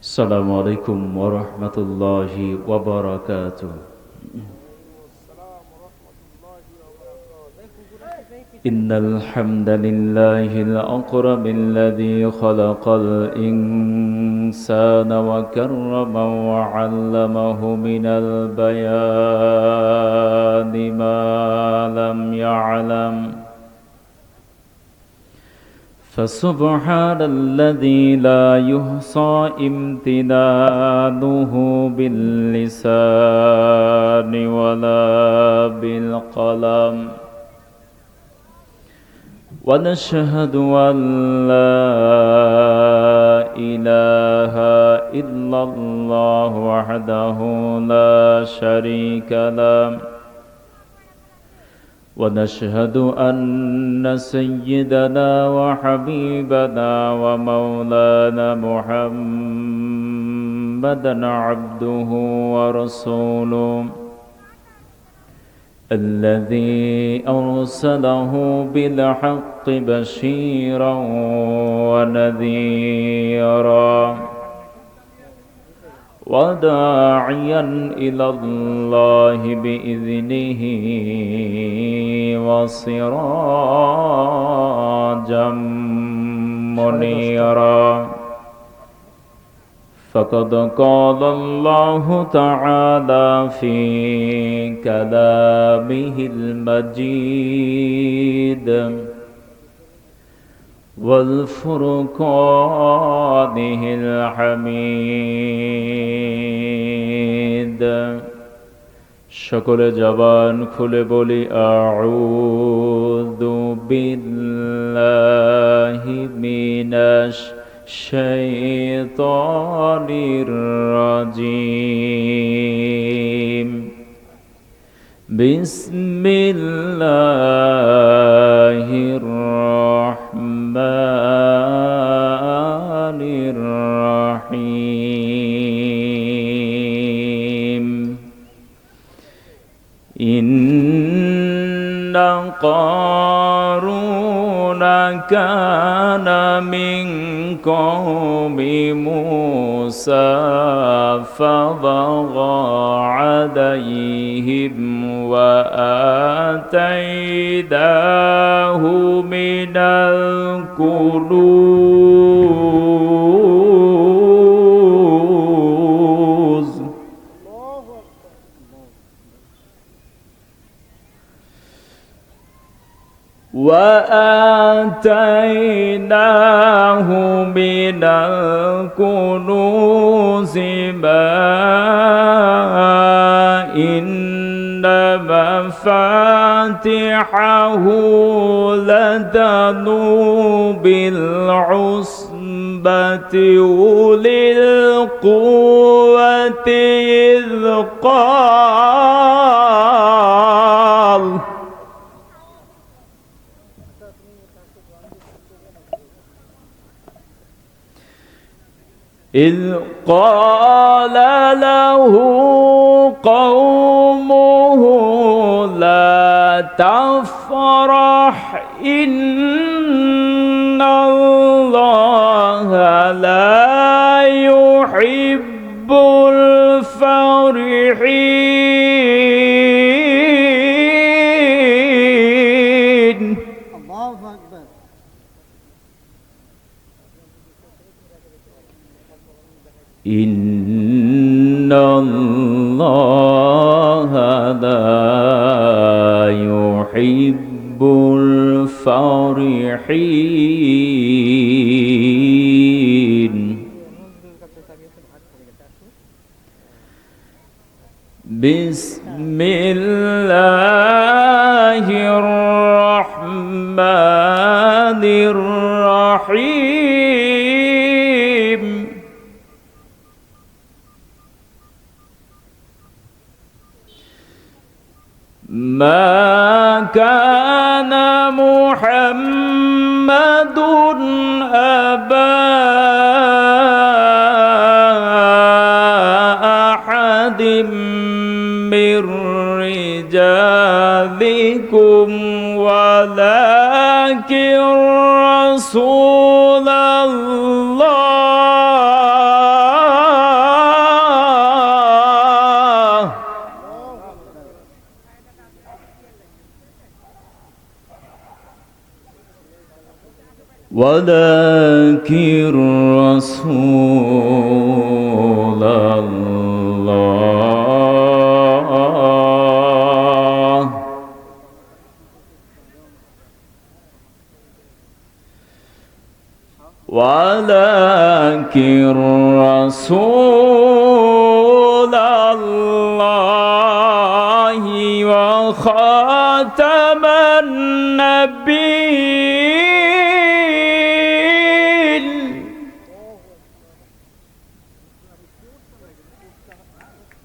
السلام عليكم ورحمة الله وبركاته. إن الحمد لله الأكرم الذي خلق الإنسان وكرمه وعلمه من البيان ما لم يعلم، فسبحان الذي لا يحصى امتنانه باللسان ولا بالقلم، ونشهد أن لا إله إلا الله وحده لا شريك له، ونشهد أن سيدنا وحبيبنا ومولانا محمدا عبده ورسوله الذي أرسله بالحق بشيرا ونذيرا وداعيا إلى الله بإذنه وسراجا منيرا. فقد قال الله تعالى في كلامه المجيد والفرقانه الحميد। সকলে জবান খুলে বলি আউযু বিল্লাহি মিনাশ শাইতানির রাজিম। বিসমিল্লাহির রহমানির রহিম। ইন্না কারুনা কানা মিন কওমি মূসা ফাবাগা আলাইহিম ওয়া আতাইনাহু মিনাল কুনুজ وآتيناه من الكنوز ما إن مفاتحه لتنوء بالعصبة أولي القوة إذ قال له قومه لا تفرح إن الله لا يحب الفرحين. الله أكبر. إن الله لا يحب الفرحين. بسم الله الرحمن الرحيم. ما كان محمد أبا أحد من رجالكم ولكن رسول الله ولكن رسول الله ولكن رسول الله وخاتم النبيين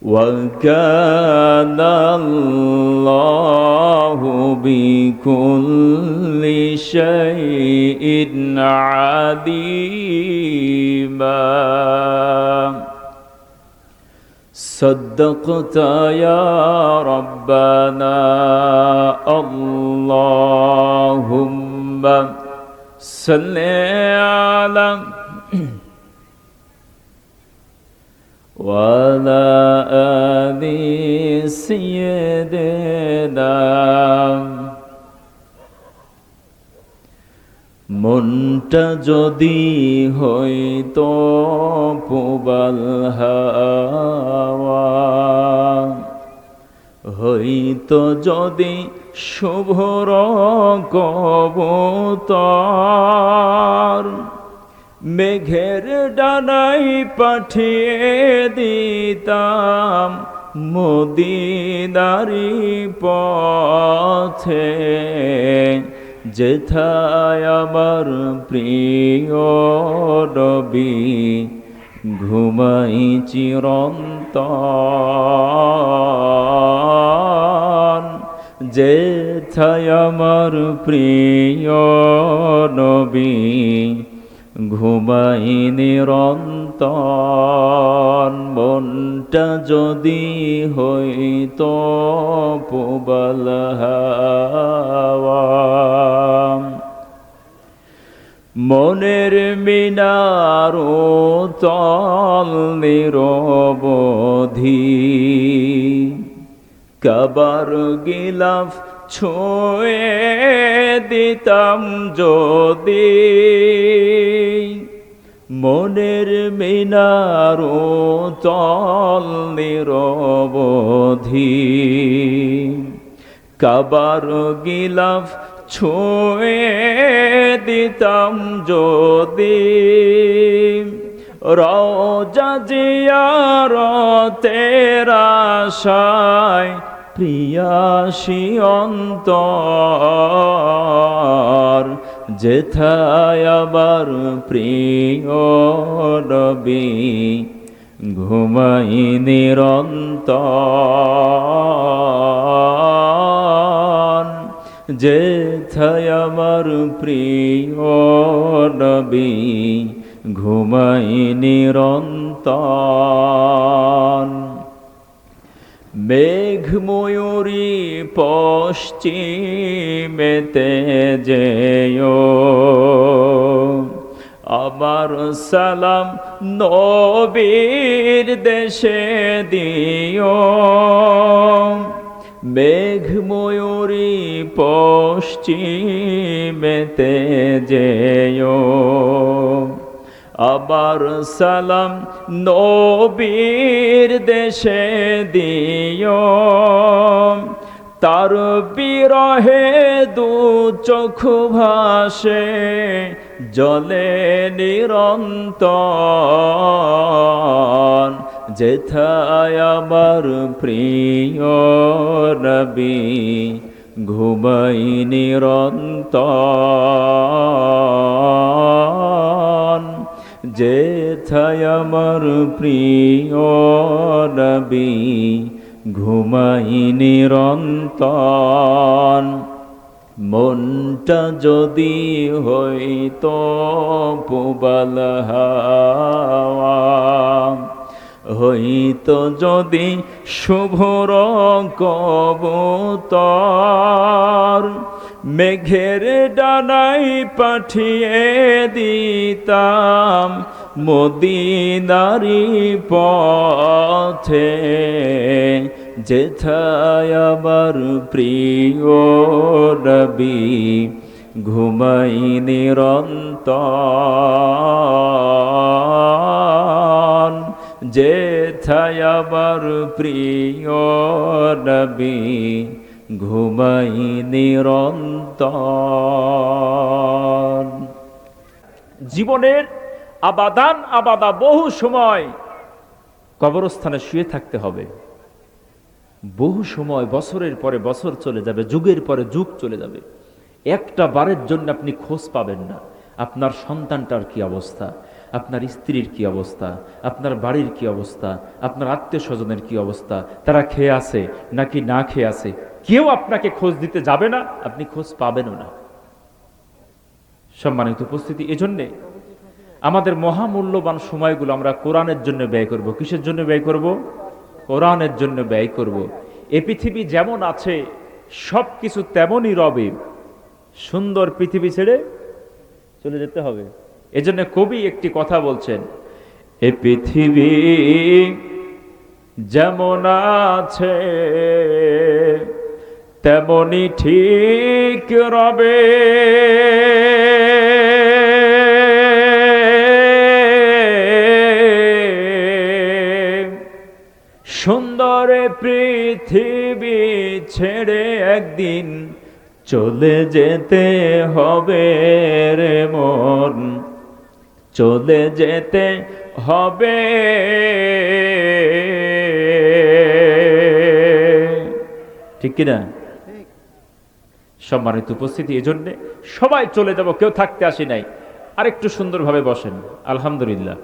وكان الله بكل شيء عليما صدقت يا ربنا اللهم صل على وعلى آل سيدنا মনটা যদি হইতো পুবাল হাওয়া হইতো যদি শুভর কবুতর মেঘের ডানাই পাঠিয়ে দিতাম মদিনারি পথে যেথায় আমার প্রিয় নবী ঘুমাই চিরন্তন যেথায় আমার প্রিয় নবী ঘুমাই নিরন্তর মনটা যদি হইতো পুবাল হাওয়া মনের মিনারো তল নিরবধি কাবার গিলাফ ছুঁয়ে দিতাম যদি মনের মিনারো তল নিরবধি কাবার গিলাফ ছুঁয়ে দিতাম যদি রওজা জিয়ারতের আশায় প্রিয়াসী অন্তর যেথায় আবার প্রিয় নবী ঘুমাই নিরন্তর যেথায় আমার প্রিয় নবী ঘুমাই নিরন্তর মেঘ ময়ূরী পশ্চিমেতে যেও আমার সালাম নবীর দেশে দিও মেঘ ময়ূরী পশ্চিমেতে যেও আবার সালাম নবীর দেশে দিও তার বিরহে দু চোখ ভাসে জলে নিরন্তর যেথায় আমার প্রিয় নবী ঘুমাই নিরন্তর যেথায় আমার প্রিয় নবী ঘুমাই নিরন্তর মনটা যদি হইতো পুবাল হাওয়া হইতো যদি শুভর কবুতর মেঘের ডানাই পাঠিয়ে দিতাম মদিনারি পথে যেথায় আমার প্রিয় নবী ঘুমাই নিরন্তর, যেথায় আমার প্রিয় নবী ঘুমাই নিরন্তর। জীবনের আবাদা বহু সময় কবরস্থানে শুয়ে থাকতে হবে, বহু সময় বছরের পরে বছর চলে যাবে, যুগের পরে যুগ চলে যাবে, একটা বারের জন্য আপনি খোঁজ পাবেন না আপনার সন্তানটার কি অবস্থা, আপনার স্ত্রীর কি অবস্থা, আপনার বাড়ির কি অবস্থা, আপনার আত্মীয় স্বজনের কি অবস্থা, তারা খেয়ে আছে নাকি না খেয়ে আছে, কেউ আপনাকে খোঁজ দিতে যাবে না, আপনি খোঁজ পাবেনও না। সম্মানিত উপস্থিতি, এজন্যে আমাদের মহামূল্যবান সময়গুলো আমরা কোরআনের জন্য ব্যয় করব। কিসের জন্য ব্যয় করব? কোরআনের জন্য ব্যয় করব। এ পৃথিবী যেমন আছে সব কিছু তেমনই রবে, সুন্দর পৃথিবী ছেড়ে চলে যেতে হবে। এজন্য কবি একটি কথা বলছেন, এ পৃথিবী যেমন আছে তেমনই ঠিক রবে, সুন্দর পৃথিবী ছেড়ে একদিন চলে যেতে হবে রে মন, চলে যেতে হবে। ঠিক কিনা? সম্মানিত উপস্থিতি, এজন্যে সবাই চলে যাব, কেউ থাকতে আসি নাই। আরেকটু সুন্দরভাবে বসেন। আলহামদুলিল্লাহ।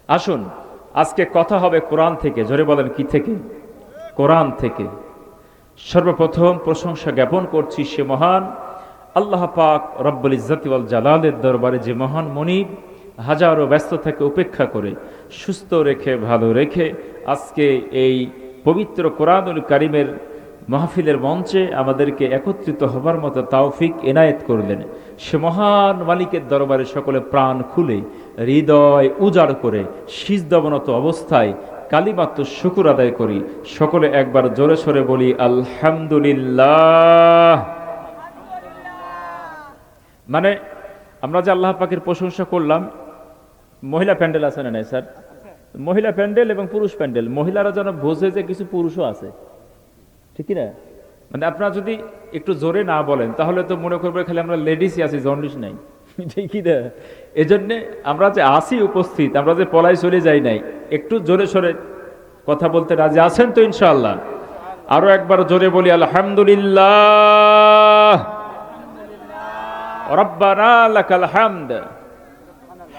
আসুন, আজকে কথা হবে কোরআন থেকে। জোরে বলেন, কি থেকে? কোরআন থেকে। সর্বপ্রথম প্রশংসা জ্ঞাপন করছি সে মহান আল্লাহ পাক রব্বুল ইজ্জতি ওয়াল জালালের দরবারে, যে মহান মনিব হাজারো ব্যস্ত থেকে উপেক্ষা করে সুস্থ রেখে ভালো রেখে আজকে এই পবিত্র কোরআনুল কারীমের মাহফিলের মঞ্চে আমাদেরকে একত্রিত হবার মতো তৌফিক এনায়েত করলেন। সে মহান মালিকের দরবারে সকলে প্রাণ খুলে হৃদয় উজাড় করে সিজদাবনত অবস্থায় কালিমাত শুকর আদায় করি। সকলে একবার জোরে সোরে বলি আলহামদুলিল্লাহ। মানে আমরা যে আল্লাহ পাকের প্রশংসা করলাম, মহিলা প্যান্ডেল আছে না নাই স্যার? মহিলা প্যান্ডেল এবং পুরুষ প্যান্ডেল। মহিলারা যেন বোঝে যে কিছু পুরুষও আছে, ঠিক না? মানে আপনারা যদি একটু জোরে না বলেন তাহলে তো মনে করবে খালি আমরা লেডিসই আছি, জন্ডিস নাই, ঠিক না? এজন্যে আমরা যে আসি উপস্থিত, আমরা যে পলাই চলে যাই নাই, একটু জোরে সোরে কথা বলতে রাজি আছেন তো ইনশাআল্লাহ? আরো একবার জোরে বলি আলহামদুলিল্লাহ। রব্বানা লাকাল হামদ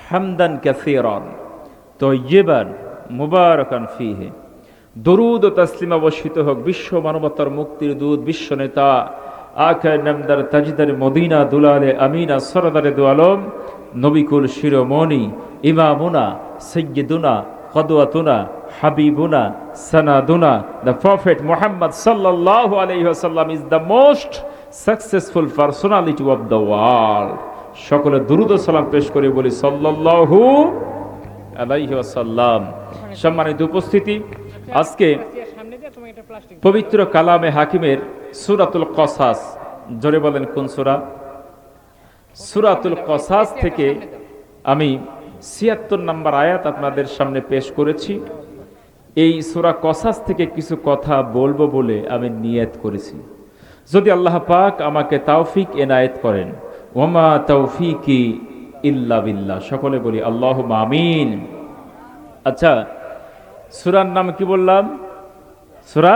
হামদান কাসীরান তাইয়িবান মুবারাকান ফীহি। দরুদ ও তাসলিম অবশ্যিত হোক বিশ্ব মানবতার মুক্তির দূত, বিশ্ব নেতা আকায়ে নামদার তাজদার মদিনা দুলালে আমিনা সরদারে দু আলম নবিকুল শিরোমণি ইমামুনা সাইয়্যিদুনা কদওয়াতুনা হাবিবুনা সানাদুনা দ্য প্রফেট মুহাম্মদ সাল্লাল্লাহু আলাইহি ওয়াসাল্লাম is the most successful personality of the world. সকলে দুরূদ ও সালাম পেশ করে বলি সাল্লাল্লাহু আলাইহি ওয়াসাল্লাম। সম্মানিত উপস্থিতি, আজকে পবিত্র কালামে হাকিমের সূরাতুল কসাস, জোরে বলেন কোন সূরা? সূরাতুল কসাস থেকে আমি ৭৬ নম্বর আয়াত আপনাদের সামনে পেশ করেছি। এই সূরা কসাস থেকে কিছু কথা বলবো বলে আমি নিয়ত করেছি। যদি আল্লাহ পাক আমাকে তৌফিক এনায়েত করেন, ওমা তৌফিকি ইল্লা বিল্লাহ। সকলে বলি আল্লাহুম্মা আমিন। আচ্ছা, সূরার নাম কি বললাম? সূরা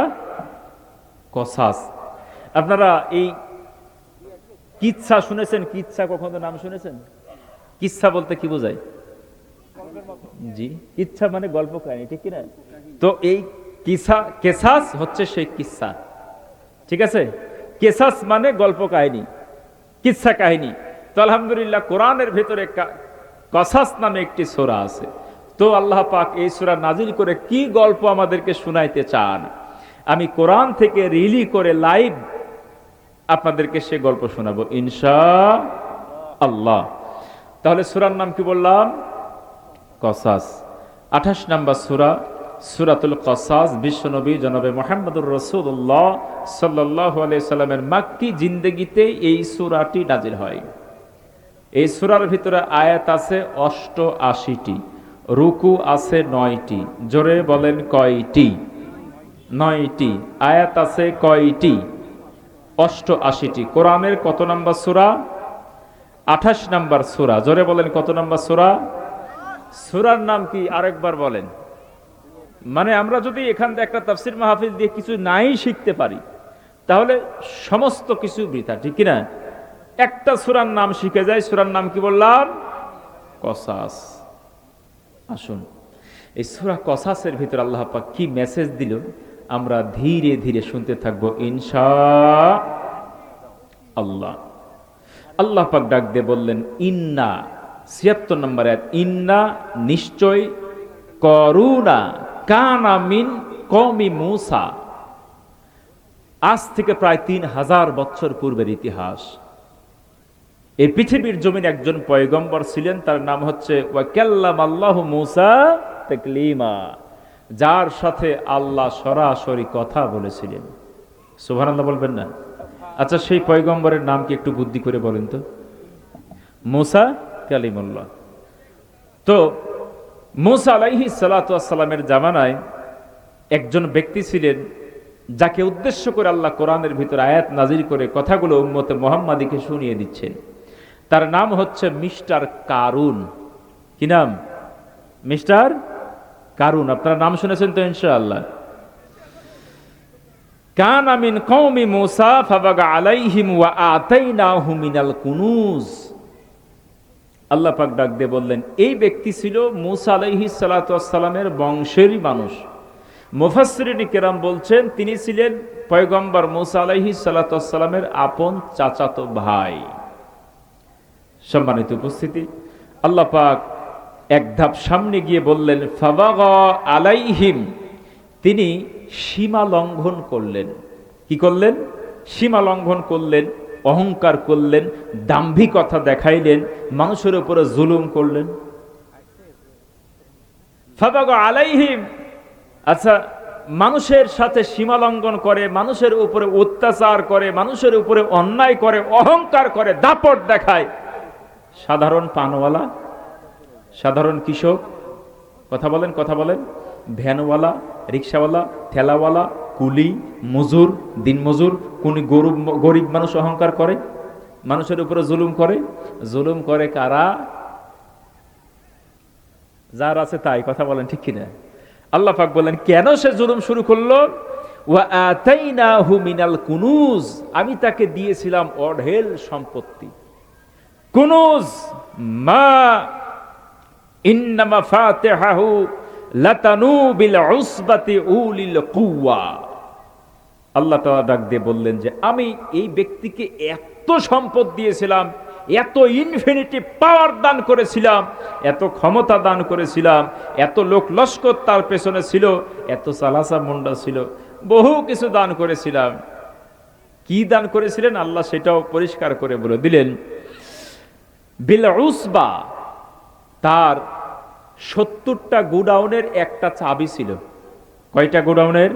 কসাস। আপনারা এই কিচ্ছা শুনেছেন? কিচ্ছা কখনো নাম শুনেছেন? কিচ্ছা বলতে কি বোঝায়? জি, কিচ্ছা মানে গল্প কাহিনী, ঠিক কিনা? তো এই কেসাস হচ্ছে সেই কিচ্ছা, ঠিক আছে? কেসাস মানে গল্প কাহিনী, কিচ্ছা কাহিনী। তো আলহামদুলিল্লাহ, কোরআনের ভেতরে কসাস নামে একটি সূরা আছে। তো আল্লাহ পাক এই সূরা নাজিল করে কি গল্প আমাদেরকে শুনাইতে চান, আমি কোরআন থেকে রিলি করে লাইভ আপনাদেরকে সে গল্প শোনাবো ইনশাআল্লাহ। তাহলে সূরার নাম কি বললাম? কসাস। 28 নম্বর সূরা সূরাতুল কসাস, বিশ্বনবী জনাবে মুহাম্মদুর রাসূলুল্লাহ সাল্লাল্লাহু আলাইহি সাল্লামের মাক্কি জিন্দেগিতে এই সূরাটি নাজিল হয়। এই সূরার ভিতরে আয়াত আছে ৮৮টি, রুকু আছে ৯টি। জোরে বলেন কয়টি? ৯টি। আয়াত আছে কয়টি? ৮৮টি। কোরআনের কত নম্বর সূরা? ২৮ নম্বর সূরা। জোরে বলেন কত নম্বর সূরা? সূরার নাম কি আরেকবার বলেন। মানে আমরা যদি এখান থেকে একটা তাফসীর মাহফিল দিয়ে কিছু নাই শিখতে পারি তাহলে সমস্ত কিছু বৃথা, ঠিক কিনা? একটা সূরার নাম শিখে যায়। সূরার নাম কি বললাম? কসাস। আসুন এই সূরা কসাসের ভিতর আল্লাহ পাক কি মেসেজ দিল আমরা ধীরে ধীরে শুনতে থাকবো ইনশাআল্লাহ। আল্লাহ পাক ডাক দিয়ে বললেন ইন্না, ৭৬ নম্বর আয়াত, ইন্না নিশ্চয়, করুনা কানা মিন কওমি মূসা। আজ থেকে প্রায় ৩,০০০ বছর পূর্বের ইতিহাস। এই পৃথিবীর জমিনে একজন পয়গম্বর ছিলেন, তার নাম হচ্ছে ওয়া কাল্লামাল্লাহু মূসা তাকলিমা, যার সাথে আল্লাহ সরাসরি কথা বলেছিলেন। সুবহানাল্লাহ বলবেন না? আচ্ছা সেই পয়গম্বরের নাম কি একটু বুদ্ধি করে বলেন তো? মূসা কালিমুল্লাহ। তো মূসা আলাইহিস সালাতু ওয়াস সালামের জামানায় একজন ব্যক্তি ছিলেন যাকে উদ্দেশ্য করে আল্লাহ কোরআনের ভিতর আয়াত নাজিল করে কথাগুলো উম্মতে মুহাম্মাদীকে শুনিয়ে দিচ্ছেন। তার নাম হচ্ছে মিস্টার কারুন। কি নাম? মিস্টার কারুন। আপনারা নাম শুনেছেন তো ইনশাআল্লাহ। কানা মিন কওমি মূসা ফাবাগা আলাইহিম ওয়া আতাইনাহু মিনাল কুনুজ। আল্লাহ পাক ডাক দিয়ে বললেন এই ব্যক্তি ছিল মূসা আলাইহিস সালাতু ওয়াস সালামের বংশেরই মানুষ। মুফাসসিরিন কিরাম বলছেন তিনি ছিলেন পয়গম্বর মূসা আলাইহিস সালাতু ওয়াস সালামের আপন চাচাতো ভাই। সম্মানিত উপস্থিতি, আল্লাহ পাক এক ধাপ সামনে গিয়ে বললেন ফাবাগা আলাইহিম, তিনি সীমা লঙ্ঘন করলেন। কি করলেন? সীমা লঙ্ঘন করলেন, অহংকার করলেন, দাম্ভিকতা দেখাইলেন, মানুষের উপরে জুলুম করলেন। ফাবাগা আলাইহিম, আচ্ছা মানুষের সাথে সীমা লঙ্ঘন করে, মানুষের উপরে অত্যাচার করে, মানুষের উপরে অন্যায় করে, অহংকার করে, দাপট দেখায়। সাধারণ পানওয়ালা, সাধারণ কৃষক, কথা বলেন কথা বলেন, ভ্যানওয়ালা, রিক্সাওয়ালা, ঠেলাওয়ালা, কুলি, মজুর, দিনমজুর, কোন গরিব মানুষ অহংকার করে, মানুষের উপরে জুলুম করে। জুলুম করে কারা? যার আছে তাই। কথা বলেন ঠিক কিনা? আল্লাহ পাক বলেন কেন সে জুলুম শুরু করলো? ওয়া আতাইনাহু মিনাল কুনুজ, আমি তাকে দিয়েছিলাম অঢেল সম্পত্তি। কুনুজ মা ইন্না মাফাতিহাহু লাতানু বিল উসবাতি উলিল কুওয়া। আল্লাহ তাআলা ডাক দিয়ে বললেন যে আমি এই ব্যক্তিকে এত সম্পদ দিয়েছিলাম, এত ইনফিনিটি পাওয়ার দান করেছিলাম, এত ক্ষমতা দান করেছিলাম, এত লোক লস্কর তার পেছনে ছিল, এত সালাসা মুন্ডা ছিল, বহু কিছু দান করেছিলাম। কি দান করেছিলেন আল্লাহ সেটাও পরিষ্কার করে বলে দিলেন। বিল উসবা, তার ৭০টা গোডাউনের একটা চাবি ছিল। কয়টা গোডাউনের?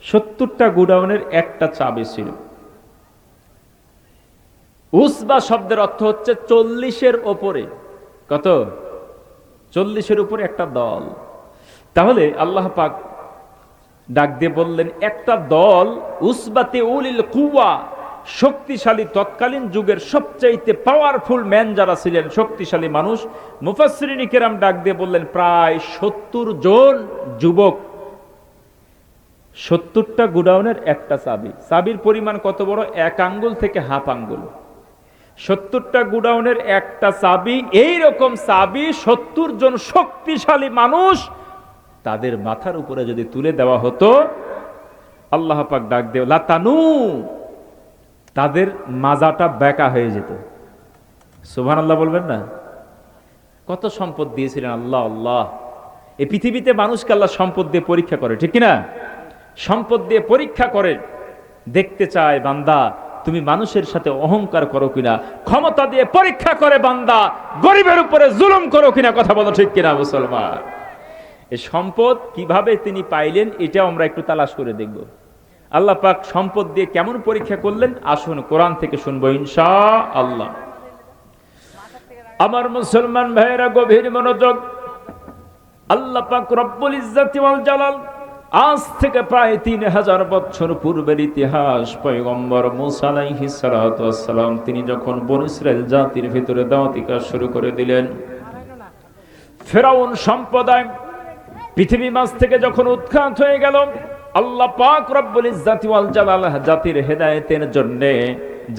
৭০টা গোডাউনের একটা চাবি ছিল। উসবা শব্দের অর্থ হচ্ছে ৪০-এর ওপরে। কত? ৪০-এর উপরে একটা দল। তাহলে আল্লাহ পাক ডাক দিয়ে বললেন একটা দল, উসবাতে উলিল কুওয়া, শক্তিশালী, তৎকালীন যুগের সবচাইতে পাওয়ারফুল ম্যান যারা ছিলেন, শক্তিশালী মানুষ। মুফাসসিরিন কিরাম ডাক দিয়ে বললেন প্রায় ৭০ জন যুবক। ৭০টা গোডাউনের একটা চাবি। চাবির পরিমাণ কত বড়? ১ আঙ্গুল থেকে হাফ আঙ্গুল। ৭০টা গোডাউনের একটা চাবি, এইরকম চাবি ৭০ জন শক্তিশালী মানুষ তাদের মাথার উপরে যদি তুলে দেওয়া হতো, আল্লাহ পাক ডাক দেও লাতানু, তাদের মাজাটা বেঁকা হয়ে যেত। সুবহানাল্লাহ বলবেন না? কত সম্পদ দিয়েছিলেন আল্লাহ। আল্লাহ এই পৃথিবীতে মানুষকে আল্লাহ সম্পদ দিয়ে পরীক্ষা করে, ঠিক কিনা? সম্পদ দিয়ে পরীক্ষা করে, দেখতে চায় বান্দা তুমি মানুষের সাথে অহংকার করো কিনা। ক্ষমতা দিয়ে পরীক্ষা করে বান্দা গরিবের উপরে জুলুম করো কিনা। কথা বলো ঠিক কিনা মুসলমান? এই সম্পদ কিভাবে তিনি পাইলেন এটাও আমরা একটু তালাশ করে দেখব। আল্লাহ পাক সম্পদ দিয়ে কেমন পরীক্ষা করলেন আসুন কোরআন থেকে শুনবো ইনশাআল্লাহ। আমার মুসলমান ভাইয়েরা গভীর মনোযোগ। আল্লাহ পাক রব্বুল ইজ্জতি ওয়াল জালাল আজ থেকে প্রায় 3000 বছর পূর্বের ইতিহাস, পয়গম্বর মূসা আলাইহিস সালাতু ওয়াস সালাম তিনি যখন বনী ইসরাইল জাতির ভিতরে দাওয়াতি কাজ শুরু করে দিলেন, ফেরাউন সম্প্রদায় পৃথিবী মাঝ থেকে যখন উৎখাত হয়ে গেল, আল্লাহ পাক রব্বুল ইজ্জতি ওয়াল জালাল জাতির হেদায়েতের জন্য,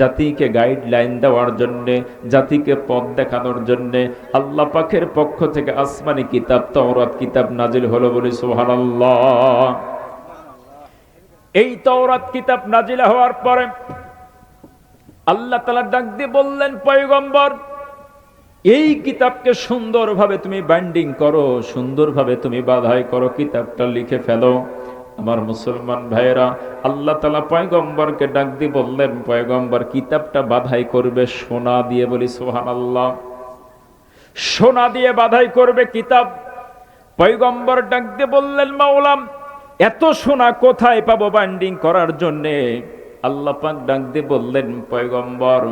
জাতিকে গাইডলাইন দেওয়ার জন্য, জাতিকে পথ দেখানোর জন্য আল্লাহ পাকের পক্ষ থেকে আসমানি কিতাব তাওরাত কিতাব নাজিল হলো, বলি সুবহানাল্লাহ। এই তাওরাত কিতাব নাজিল হওয়ার পরে আল্লাহ তাআলা ডাক দিয়ে বললেন, পয়গম্বর এই কিতাবকে সুন্দরভাবে তুমি বাইন্ডিং করো, সুন্দরভাবে তুমি বাঁধাই করো, কিতাবটা লিখে ফেলো। আমার মুসলমান ভাইয়েরা, আল্লাহ তাআলা পয়গম্বরকে ডাক দিয়ে বললেন, পয়গম্বর কিতাবটা বাঁধাই করবে সোনা দিয়ে, বলি সুবহানাল্লাহ। সোনা দিয়ে বাঁধাই করবে কিতাব। পয়গম্বর ডাক দিয়ে বললেন, মাওলা এত সোনা কোথায় পাবো বাইন্ডিং করার জন্যে? আল্লাহ পাক ডাক দিয়ে বললেন, পয়গম্বর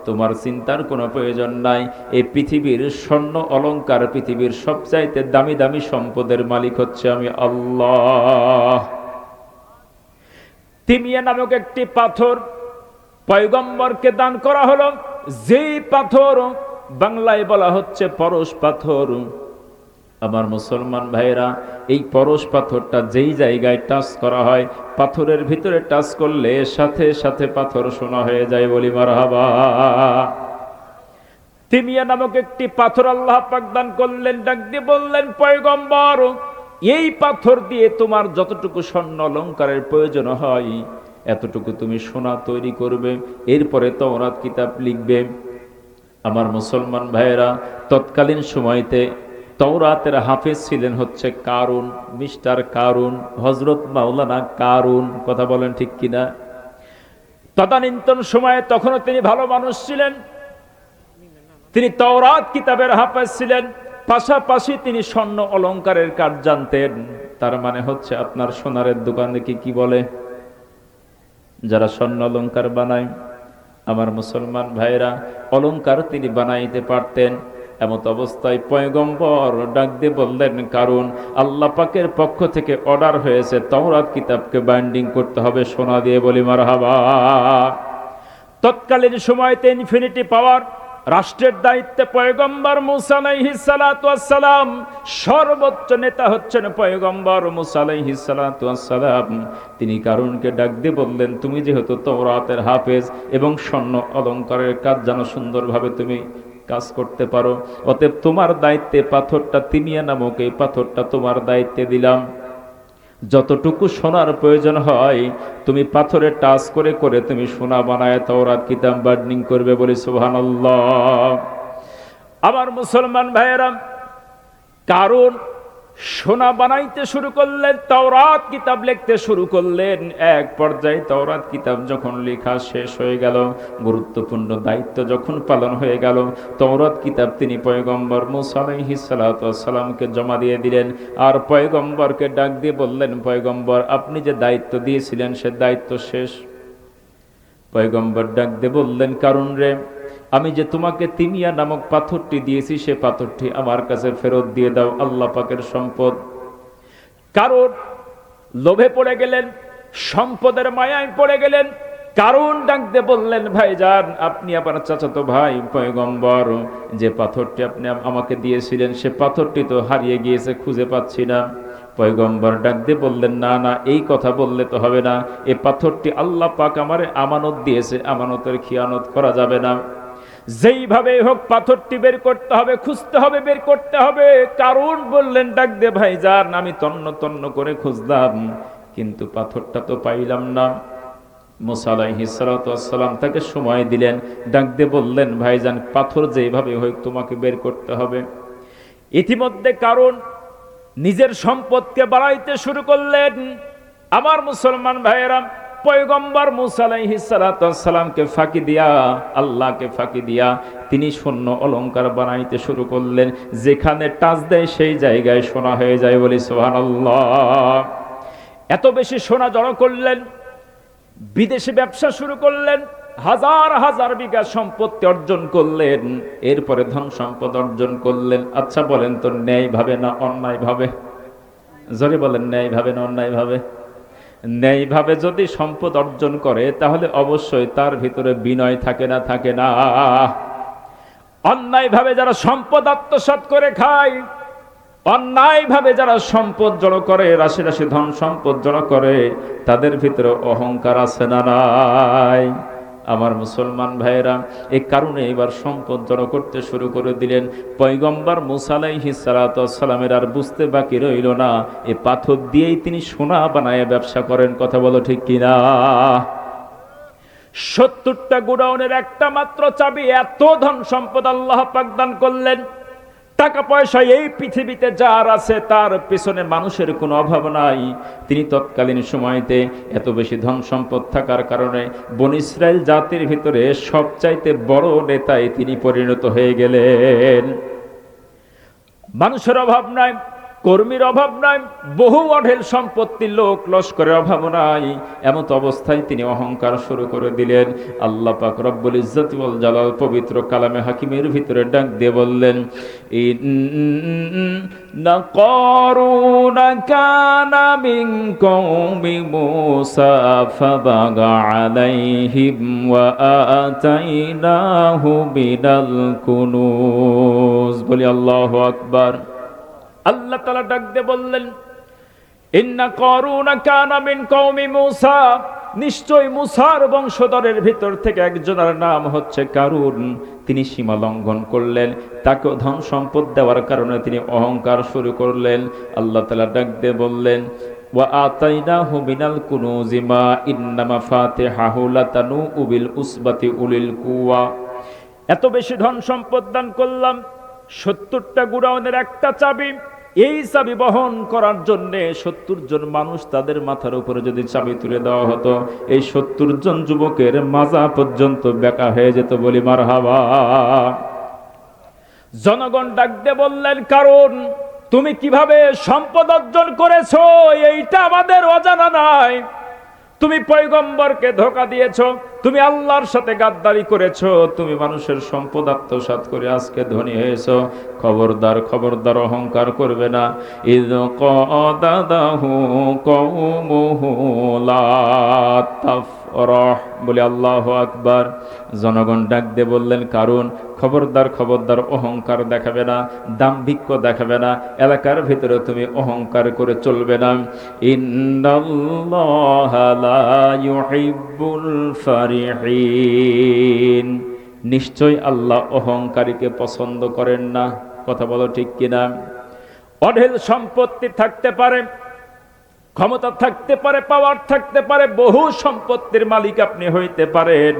তোমার চিন্তার কোনো প্রয়োজন নাই, এই পৃথিবীর স্বর্ণ অলংকার, পৃথিবীর সবচাইতে দামি দামি সম্পদের মালিক হচ্ছে আমি আল্লাহ। তিমিয়া নামক একটি পাথর পয়গম্বরকে দান করা হলো, যেই পাথর বাংলায় বলা হচ্ছে পরশ পাথর। আমার মুসলমান ভাইয়েরা, এই পরশ পাথরটা যেই জায়গায় টাচ করা হয়, পাথরের ভিতরে টাচ করলে সাথে সাথে পাথর সোনা হয়ে যায়, বলি মারহাবা। তিমিয়া নামক একটি পাথর আল্লাহ পাক দান করলেন, ডাক দিয়ে বললেন, পয়গম্বর এই পাথর দিয়ে তোমার যতটুকু স্বর্ণ অলংকারের প্রয়োজন হয় এতটুকু তুমি সোনা তৈরি করবে, এরপরে তাওরাত কিতাব লিখবে। আমার মুসলমান ভাইয়েরা, তৎকালীন সময়তে তাওরাতের হাফেজ ছিলেন হচ্ছে কারুন, মিস্টার কারুন, হযরত মাওলানা কারুন, কথা বলেন ঠিক কিনা? তদানীন্তন সময়ে তখনও তিনি ভালো মানুষ ছিলেন, তিনি তাওরাত কিতাবের হাফেজ ছিলেন, পাশাপাশি তিনি স্বর্ণ অলংকারের কাজ জানতেন। তার মানে হচ্ছে আপনার সোনারের দোকানে কি বলে, যারা স্বর্ণ অলংকার বানায়, আমার মুসলমান ভাইরা অলংকার তিনি বানাইতে পারতেন। এমত অবস্থায় পয়গম্বর ডাক দিয়ে বললেন, কারণ আল্লাহ পাকের পক্ষ থেকে অর্ডার হয়েছে তাওরাত কিতাবকে বাইন্ডিং করতে হবে সোনা দিয়ে, বলি মারহাবা। তৎকালীন সময়তে ইনফিনিটি পাওয়ার রাষ্ট্রের দায়িত্বে পয়গম্বর মূসা আলাইহিস সালাতু ওয়াস সালাম, সর্বোচ্চ নেতা হচ্ছেন পয়গম্বর মূসা আলাইহিস সালাতু ওয়াস সালাম। তিনি কারুনকে ডাক দিয়ে বললেন, তুমি যেহেতু তাওরাতের হাফেজ এবং স্বর্ণ অলংকারের কাজ জানো, সুন্দরভাবে তুমি কাজ করতে পারো, অতএব তোমার দায়িত্বে পাথরটা, তিমিয়া নামক এই পাথরটা তোমার দায়িত্বে দিলাম। যতটুকু সোনার প্রয়োজন হয় তুমি পাথরে টাচ করে করে তুমি সোনা বানায় তাওরাত কিতাব বাইন্ডিং করবে, বলি সুবহানাল্লাহ। আমার মুসলমান ভাইয়েরা, কারণ সোনা বানাইতে শুরু করলেন, তাওরাত কিতাব লিখতে শুরু করলেন। এক পর্যায়ে তাওরাত কিতাব যখন লেখা শেষ হয়ে গেল, গুরুত্বপূর্ণ দায়িত্ব যখন পালন হয়ে গেল, তাওরাত কিতাব তিনি পয়গম্বর মূসা আলাইহিস সালাতু ওয়াস সালামকে জমা দিয়ে দিলেন। আর পয়গম্বরকে ডাক দিয়ে বললেন, পয়গম্বর আপনি যে দায়িত্ব দিয়েছিলেন সে দায়িত্ব শেষ। পয়গম্বর ডাক দিয়ে বললেন, কারণ রে, আমি যে তোমাকে তিমিয়া নামক পাথরটি দিয়েছি সে পাথরটি আমার কাছে ফেরত দিয়ে দাও, আল্লাহ পাকের সম্পদ। কারণ লোভে পড়ে গেলেন, সম্পদের মায়ায় পড়ে গেলেন। কারণ ডাক দিয়ে বললেন, ভাইজান আপনি আবার চাচাতো ভাই পয়গম্বর, যে পাথরটি আপনি আমাকে দিয়েছিলেন সে পাথরটি তো হারিয়ে গিয়েছে, খুঁজে পাচ্ছি না। পয়গম্বর ডাক দিয়ে বললেন, না না, এই কথা বললে তো হবে না, এই পাথরটি আল্লাহ পাক আমারে আমানত দিয়েছে, আমানতের খিয়ানত করা যাবে না। যেইভাবে হোক পাথরটি বের করতে হবে, খুঁজতে হবে, বের করতে হবে। কারণ বললেন, ডাক দে ভাইজান আমি তন্ন তন্ন করে খুঁজলাম কিন্তু পাথরটা তো পাইলাম না। মূসা আলাইহিস সালাতু ওয়াস সালাম তাকে সময় দিলেন, ডাক দিয়ে বললেন, ভাইজান পাথর যেভাবে হোক তোমাকে বের করতে হবে। ইতিমধ্যে কারণ নিজের সম্পদকে বাড়াইতে শুরু করলেন। আমার মুসলমান ভাইয়েরা, পয়গম্বর মূসা আলাইহিস সালাতু ওয়াস সালামকে ফাঁকি দিয়া, আল্লাহকে ফাঁকি দিয়া তিনি স্বর্ণ অলংকার বানাইতে শুরু করলেন, যেখানে টাচ দেয় সেই জায়গায় সোনা হয়ে যায়, বলি সুবহানাল্লাহ। এত বেশি সোনা জড়ো করলেন, বিদেশে ব্যবসা শুরু করলেন, হাজার হাজার বিঘা সম্পত্তি অর্জন করলেন, এরপরে ধন সম্পদ অর্জন করলেন। আচ্ছা বলেন তো, ন্যায় ভাবে না অন্যায় ভাবে? জোরে বলেন, ন্যায় ভাবে না অন্যায় ভাবে? ন্যায় ভাবে যদি সম্পদ অর্জন করে তাহলে অবশ্যই তার ভিতরে বিনয় থাকে না, থাকে না। অন্যায় ভাবে যারা সম্পদ আত্মসাৎ করে খায়, অন্যায় ভাবে যারা সম্পদ জড়ো করে, রাশি রাশি ধন সম্পদ জড়ো করে, তাদের ভিতরে অহংকার আছে না নাই? আমার মুসলমান ভাইয়েরা, এই কারণে এবার সম্পদ জড়ো করতে শুরু করে দিলেন। পয়গম্বর মূসা আলাইহিস সালাতু ওয়াস সালামের আর বুঝতে বাকি রইল না, এই পাথর দিয়েই তিনি সোনা বানায় ব্যবসা করেন। কথা বলো ঠিক কিনা? 70টা গোডাউনের একটা মাত্র চাবি, এত ধন সম্পদ আল্লাহ পাক দান করলেন। টাকা পয়সা এই পৃথিবীতে যার আছে তার পেছনে মানুষের কোনো অভাব নাই। তিনি তৎকালীন সময়তে এত বেশি ধন সম্পদ থাকার কারণে বনী ইসরাইল জাতির ভিতরে সবচাইতে বড় নেতায় তিনি পরিণত হয়ে গেলেন। মানুষের অভাব নাই, কর্মীর অভাব নাই, বহু অঢেল সম্পত্তি, লোক লস্করের অভাব নাই। এমত অবস্থায় তিনি অহংকার শুরু করে দিলেন। আল্লাহ পাক রব্বুল ইজ্জত ওয়াল জালাল পবিত্র কালামে হাকিমের ভিতরে ডাক দিয়ে বললেন, ইন্না কারুন কানা মিন কওমি মূসা ফাবাগা আলাইহিম ওয়া আতাইনাহু মিনাল কুনুজ। বলি আল্লাহু আকবার। আল্লাহ তাআলা ডাক দিয়ে বললেন, ইন্না কারুন কানা মিন কওমি মূসা, নিশ্চয় মূসার বংশধরের ভিতর থেকে একজনের নাম হচ্ছে কারুন। তিনি সীমা লঙ্ঘন করলেন, তাকে ধন সম্পদ দেওয়ার কারণে তিনি অহংকার শুরু করলেন। আল্লাহ তাআলা ডাক দিয়ে বললেন, ওয়া আতাইনাহু মিনাল কুনুজি মা ইন্না মাফাতিহাহু লাতানু বিল উসবাতি উলিল কুওয়া। এত বেশি ধন সম্পদ দান করলাম, 70টা গোডাউনের একটা চাবি, এই চাবি বহন করার জন্য 70 জন মানুষ, তাদের মাথার উপরে যদি চাবি তুলে দেওয়া হতো, এই 70 জন যুবকের মাজা পর্যন্ত বেকা হয়ে যেত। বলি মারহাবা। জনগণ ডাক দিয়ে বললেন, কারণ তুমি কিভাবে সম্পদ অর্জন করেছো এইটা আমাদের অজানা নাই। তুমি পয়গম্বরকে ধোঁকা দিয়েছো, তুমি আল্লাহর সাথে গাদ্দারি করেছো, তুমি মানুষের সম্পদ আত্মসাৎ করে আজকে ধনী হয়েছো। খবরদার, খবরদার, অহংকার করবে না। ইয ক্বাদাহু কওমুহু লা তাফরাহ। বলে আল্লাহু আকবার। জনগণ ডাক দিয়ে বললেন, কারণ খবরদার, খবরদার, অহংকার দেখাবে না, দাম্ভিক্য দেখাবে না, এলাকার ভিতরে তুমি অহংকার করে চলবে না। ইন্নাল্লাহা লা ইউহিব্বুল ফারিহিন। নিশ্চয় আল্লাহ অহংকারীকে পছন্দ করেন না। কথা বলো ঠিক কিনা? অঢেল সম্পত্তি থাকতে পারে, ক্ষমতা থাকতে পারে, পাওয়ার থাকতে পারে, বহু সম্পত্তির মালিক আপনি হইতে পারেন,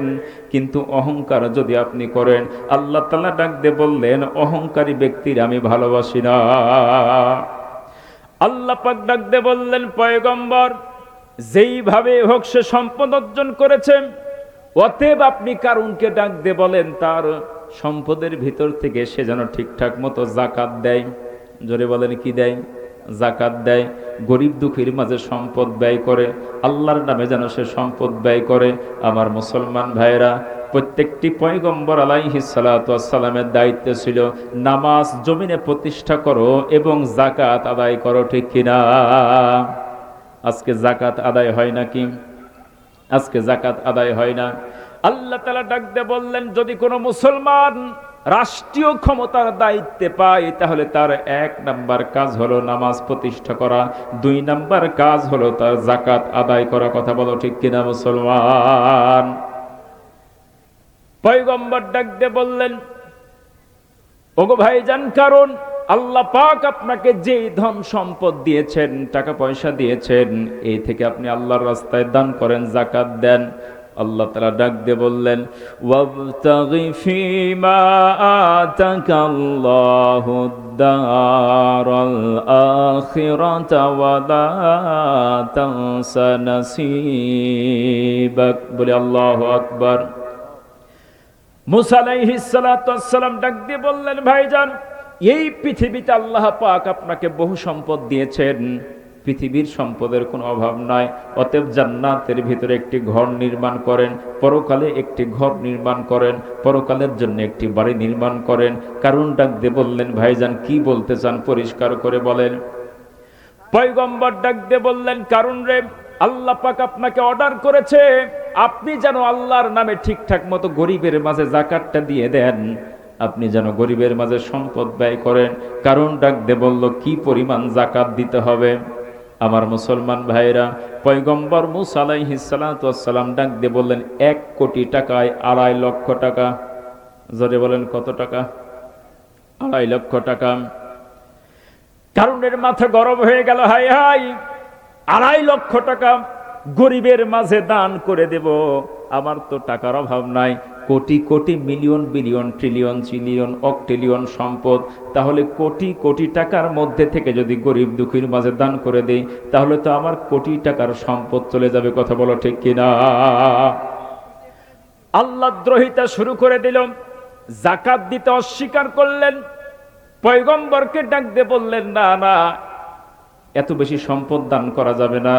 কিন্তু অহংকার যদি আপনি করেন, আল্লাহ তাআলা ডাক দিয়ে বললেন, অহংকারী ব্যক্তির আমি ভালোবাসি না। আল্লাহ পাক ডাক দিয়ে বললেন, পয়গম্বর যেইভাবে হোক সে সম্পদ অর্জন করেছে, অতএব আপনি কারুনকে ডাক দিয়ে বলেন তার সম্পদের ভিতর থেকে সে যেন ঠিকঠাক মতো যাকাত দেয়। জোরে বলেন, কি দেয়? যাকাত দেয়। গরিব দুঃখীর মাঝে সম্পদ ব্যয় করে, আল্লাহর নামে যেন সে সম্পদ ব্যয় করে। আমার মুসলমান ভাইরা, প্রত্যেকটি পয়গম্বর আলাইহিস সালাতু ওয়াস সালামের দায়িত্ব ছিল নামাজ জমিনে প্রতিষ্ঠা করো এবং যাকাত আদায় করো। ঠিক কিনা? আজকে যাকাত আদায় হয় নাকি? আজকে যাকাত আদায় হয় না। আল্লাহ তাআলা ডাক দিয়ে বললেন, যদি কোনো মুসলমান রাষ্ট্রীয় ক্ষমতার দায়িত্বে পায়, তাহলে তার 1 নাম্বার কাজ হলো নামাজ প্রতিষ্ঠা করা, 2 নাম্বার কাজ হলো তার যাকাত আদায় করা। কথা বলো ঠিক কিনা মুসলমান? পয়গম্বর ডাক দিয়ে বললেন, ওগো ভাইজান, কারণ আল্লাহ পাক আপনাকে যেই ধন সম্পদ দিয়েছেন, টাকা পয়সা দিয়েছেন, এই থেকে আপনি আল্লাহর রাস্তায় দান করেন, যাকাত দেন। আল্লাহ তাআলা ডাক দিয়ে বললেন, ওয়াবতাগি ফীমা আতাকাল্লাহুদ দারাল আখিরাতা ওয়া লা তানসা নাসীবাক। বলে আল্লাহু আকবার। মুসা আলাইহিস সালাতু ওয়াস সালাম ডাক দিয়ে বললেন, ভাইজান, এই পৃথিবীতে আল্লাহ পাক আপনাকে বহু সম্পদ দিয়েছেন, পৃথিবীর সম্পদের কোনো অভাব নাই, অতএব জান্নাতের ভিতরে একটি ঘর নির্মাণ করেন, পরকালে একটি ঘর নির্মাণ করেন, পরকালের জন্য একটি বাড়ি নির্মাণ করেন। কারণ ডাক দিয়ে বললেন, ভাইজান কি বলতে চান পরিষ্কার করে বলেন। পয়গম্বর ডাক দিয়ে বললেন, কারণ রে, আল্লাহ পাক আপনাকে অর্ডার করেছে আপনি যেন আল্লাহর নামে ঠিকঠাক মতো গরিবের মাঝে যাকাতটা দিয়ে দেন, আপনি যেন গরিবের মাঝে সম্পদ ব্যয় করেন। কারণ ডাক দিয়ে বলল, কি পরিমাণ যাকাত দিতে হবে। আমার মুসলমান ভাইরা, পয়গম্বর মুসা আলাইহিস সালাতু ওয়াস সালাম ডাক দিয়ে বললেন, 1 কোটি টাকায় 2.5 লক্ষ টাকা। জোরে বলেন, কত টাকা? 2.5 লক্ষ টাকা। কারণের মাথা গরম হয়ে গেল, হাই হাই, 2.5 লক্ষ টাকা গরিবের মাঝে দান করে দেব, আমার তো টাকার অভাব নাই। Crore crore million billion trillion trillion অক্টিলিয়ন সম্পদ, তাহলে কোটি কোটি টাকার মধ্যে থেকে যদি গরিব দুঃখীর মাঝে দান করে দেই, তাহলে তো আমার কোটি টাকার সম্পদ চলে যাবে। কথা বলো ঠিক কিনা? আল্লাহ দ্রোহিতা শুরু করে দিল, যাকাত দিতে অস্বীকার করলেন। পয়গম্বরকে ডাক দিয়ে বললেন, না না, এত বেশি সম্পদ দান করা যাবে না,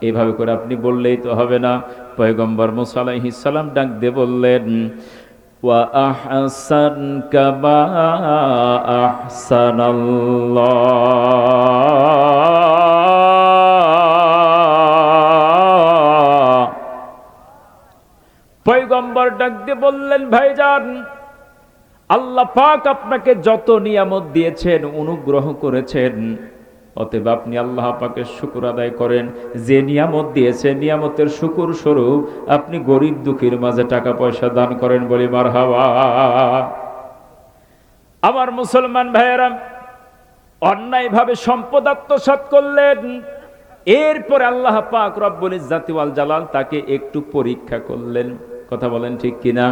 এইভাবে করে আপনি বললেই তো হবে না। পয়গম্বর মুসা আলাইহিস সালাম ডাক দিয়ে বললেন, ওয়া আহসান কামা আহসানাল্লাহ। পয়গম্বর ডাক দিয়ে বললেন, ভাইজান, আল্লাহ পাক আপনাকে যত নিয়ামত দিয়েছেন, অনুগ্রহ করেছেন, অতএব আপনি আল্লাহ পাকের শুকর আদায় করেন। যে নিয়ামত দিয়েছে, নিয়ামতের শুকর স্বরূপ আপনি গরিব দুঃখীর মাঝে টাকা পয়সা দান করেন। বলি মারহাবা। আমার মুসলমান ভাইয়েরা, অন্যায়ভাবে সম্পদ আত্মসাৎ করলেন, এরপরে আল্লাহ পাক রব্বুল ইজ্জাতি ওয়াল জালাল তাকে একটু পরীক্ষা করলেন। কথা বলেন ঠিক কিনা?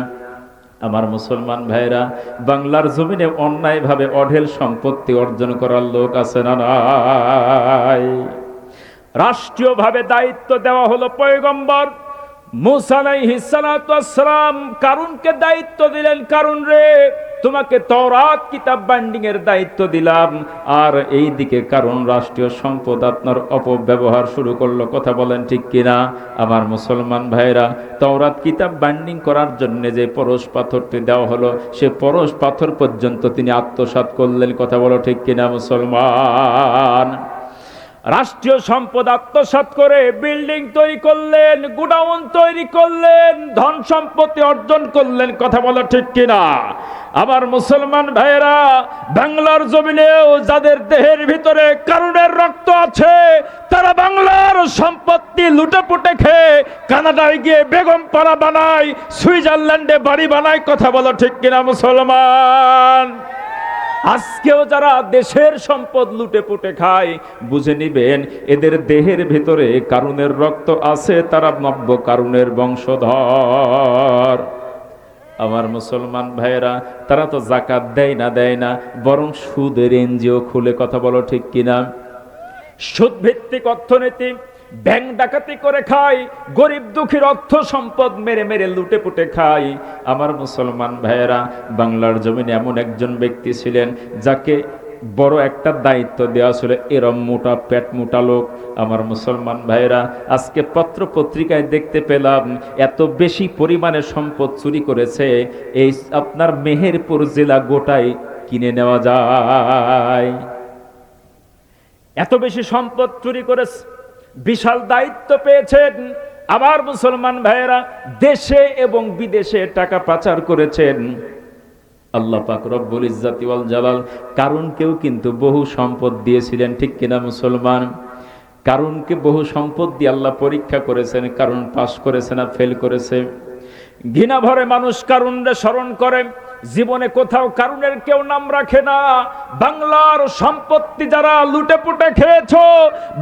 আমার মুসলমান ভাইরা, বাংলার জমিনে অন্যায়ভাবে অঢেল সম্পত্তি অর্জন করার লোক আছে না নাই? রাষ্ট্রীয়ভাবে দায়িত্ব দেওয়া হলো পয়গম্বর মুসা আলাইহিস সালাতু ওয়াস সালাম কারুনকে দায়িত্ব দিলেন, কারুন রে, তোমাকে তাওরাত কিতাব বাইন্ডিং এর দায়িত্ব দিলাম। আর এই দিকে কারুন রাষ্ট্রীয় সম্পদ আপনার অপব্যবহার শুরু করলো। কথা বলেন ঠিক কিনা? আমার মুসলমান ভাইরা, তাওরাত কিতাব বাইন্ডিং করার জন্য যে পরশ পাথরটি দেওয়া হলো, সে পরশ পাথর পর্যন্ত তিনি আত্মসাৎ করলেন। কথা বলো ঠিক কিনা মুসলমান? রাষ্ট্রীয় সম্পদ আত্মসাৎ করে বিল্ডিং তৈরি করলেন, গোডাউন তৈরি করলেন, ধন সম্পত্তি অর্জন করলেন। কথা বলো ঠিক কিনা? আমার মুসলমান ভাইয়েরা, বাংলার জমিনেও যাদের দেহের ভিতরে কারুনের রক্ত আছে, তারা বাংলার সম্পত্তি লুটেপুটে খেয়ে কানাডায় গিয়ে বেগম পাড়া বানায়, সুইজারল্যান্ডে বাড়ি বানায়। কথা বলো ঠিক কিনা মুসলমান? আজকেও যারা দেশের সম্পদ লুটে পুটে খায়, বুঝে নিবেন এদের দেহের ভিতরে কারুনের রক্ত আছে, তারা নব্য কারুনের বংশধর। আমার মুসলমান ভাইয়েরা, তারা তো যাকাত দেয় না, বরং সুদের এনজিও খুলে। কথা বলো ঠিক কিনা? সুদ ভিত্তিক অর্থনীতি, ব্যাংক ডাকাতি করে খায়, গরিব দুঃখীর অর্থ সম্পদ মেরে মেরে লুটে পুটে খায়। আমার মুসলমান ভাইয়েরা, বাংলার জমিনে এমন একজন ব্যক্তি ছিলেন যাকে বড় একটা দায়িত্ব দেওয়া ছিল, এরম মোটা পেট মোটা লোক। আমার মুসলমান ভাইয়েরা, আজকে পত্র পত্রিকায় দেখতে পেলাম এত বেশি পরিমাণে সম্পদ চুরি করেছে, এই আপনার মেহেরপুর জেলা গোটাই কিনে নেওয়া যায়। এত বেশি সম্পদ চুরি করেছে, বিশাল দায়িত্ব পেয়েছেন। আমার মুসলমান ভাইয়েরা, দেশে এবং বিদেশে টাকা পাচার করেছেন। আল্লাহ পাক রব্বুল ইজ্জাতি ওয়াল জালাল কারুনকেও কিন্তু বহু সম্পদ দিয়েছিলেন। ঠিক কিনা মুসলমান? কারুনকে বহু সম্পদ দিয়ে আল্লাহ পরীক্ষা করেছেন। কারুন পাস করেছে না ফেল করেছে? ঘৃণা ভরে মানুষ কারুনরে স্মরণ করে, জীবনে কোথাও কারুনের কেউ নাম রাখে না। বাংলার সম্পত্তি যারা লুটে পুটে খেয়েছো,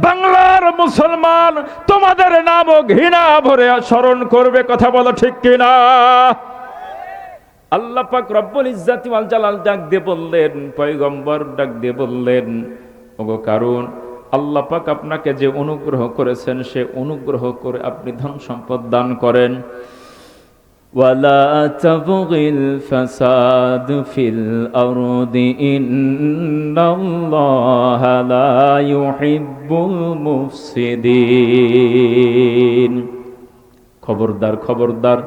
বাংলার মুসলমান তোমাদের নামও ঘৃণা ভরে স্মরণ করবে। কথা বলো ঠিক কিনা? আল্লাহ পাক রব্বুল ইজ্জাতি ওয়াল জালাল ডাক দিয়ে বললেন, পয়গম্বর ডাক দিয়ে বললেন, ওগো কারুন, আল্লাহ পাক আপনাকে যে অনুগ্রহ করেছেন সে অনুগ্রহ করে আপনি ধন সম্পদ দান করেন। ওয়ালা তাবগিল ফাসাদ ফিল আরদি ইন্নাল্লাহা লা ইউহিব্বুল মুফসিদিন। খবরদার, খবরদার,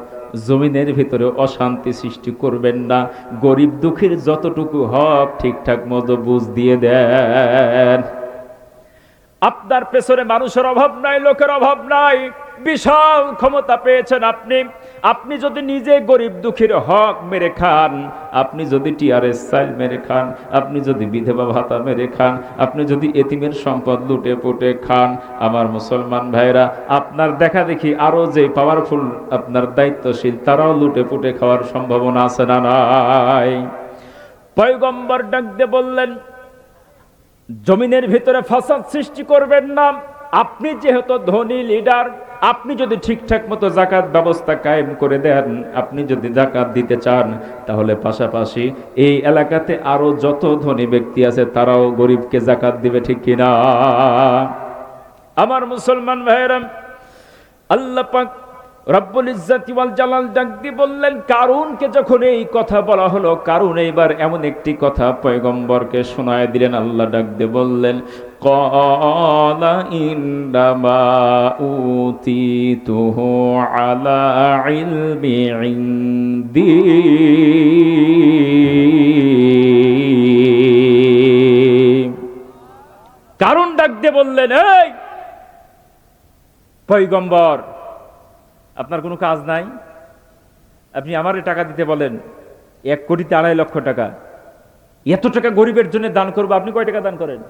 জমিনের ভিতরে অশান্তি সৃষ্টি করবেন না। গরিব দুঃখীর যতটুকু হক ঠিকঠাক মতো বুঝ দিয়ে দেন। আপনার পেছনে মানুষের অভাব নাই, লোকের অভাব নাই, বিশাল ক্ষমতা পেয়েছেন আপনি। আপনি যদি নিজে গরিব দুঃখীর হক মেরে খান, আপনি যদি টিআরএস চাইল মেরে খান, আপনি যদি বিধবা ভাতা মেরে খান, আপনি যদি এতিমের সম্পদ লুটে পুটে খান, আমার মুসলমান ভাইরা, আপনার দেখা দেখি আরো যে পাওয়ারফুল আপনার দায়িত্বশীল তারাও লুটে পুটে খাওয়ার সম্ভাবনা আছে না নাই? পয়গম্বর ডাক দিয়ে বললেন, জমিনের ভিতরে ফাসাদ সৃষ্টি করবেন না। আপনি যেহেতু ধনী লিডার, আপনি যদি ঠিকঠাক মতো যাকাত ব্যবস্থা কায়েম করে দেন, আপনি যদি যাকাত দিতে চান, তাহলে পাশাপাশি এই এলাকাতে আরো যত ধনী ব্যক্তি আছে তারাও গরিবকে যাকাত দিবে, ঠিক কিনা? আমার মুসলমান ভাইয়েরা, আল্লাহ পাক রব্বুল ইজ্জাতি ওয়াল জালাল ডাক দিয়ে বললেন, কারুনকে যখন এই কথা বলা হলো, কারুন এইবার এমন একটি কথা পয়গম্বরকে শোনায় দিলেন। আল্লাহ ডাক দিয়ে বললেন, ক্বালা ইন্নামা উতিতুহু আলা ইলমি ইনদি। কারুন ডাক দিয়ে বললেন, এই পয়গম্বর, আপনার কোনো কাজ নাই? আপনি আমারে টাকা দিতে বলেন 1,02,00,000 টাকা, এত টাকা গরিবের জন্য দান করবো, আপনি কয় টাকা দান করেন?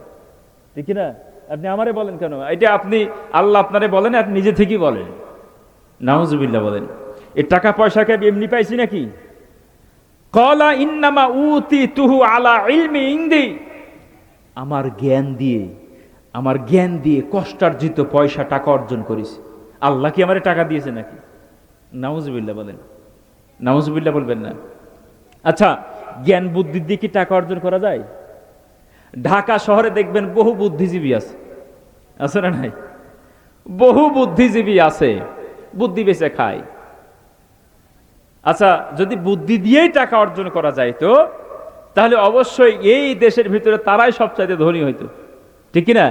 ঠিক না? আপনি আমারে বলেন কেন? এটা আপনি আল্লাহ আপনারে বলেন, আপনি নিজে থেকেই বলেন। নাউজুবিল্লাহ বলেন। এই টাকা পয়সাকে আমি এমনি পাইছি নাকি? ক্বালা ইন্নামা উতিতুহু আলা ইলমি ইনদি। আমার জ্ঞান দিয়ে কষ্টার্জিত পয়সা টাকা অর্জন করেছি। আল্লাহ কি আমারে টাকা দিয়েছে নাকি? নাউজুবিল্লাহ বলেন। নাউজুবিল্লাহ বলবেন না। আচ্ছা, জ্ঞান বুদ্ধি দিয়ে কি টাকা অর্জন করা যায়? ঢাকা শহরে দেখবেন বহু বুদ্ধিজীবী আছে, আছে না নাই? বহু বুদ্ধিজীবী আছে, বুদ্ধি বেচে খায়। আচ্ছা, যদি বুদ্ধি দিয়েই টাকা অর্জন করা যায় তো তাহলে অবশ্যই এই দেশের ভিতরে তারাই সবচাইতে ধনী হইতো, ঠিক না?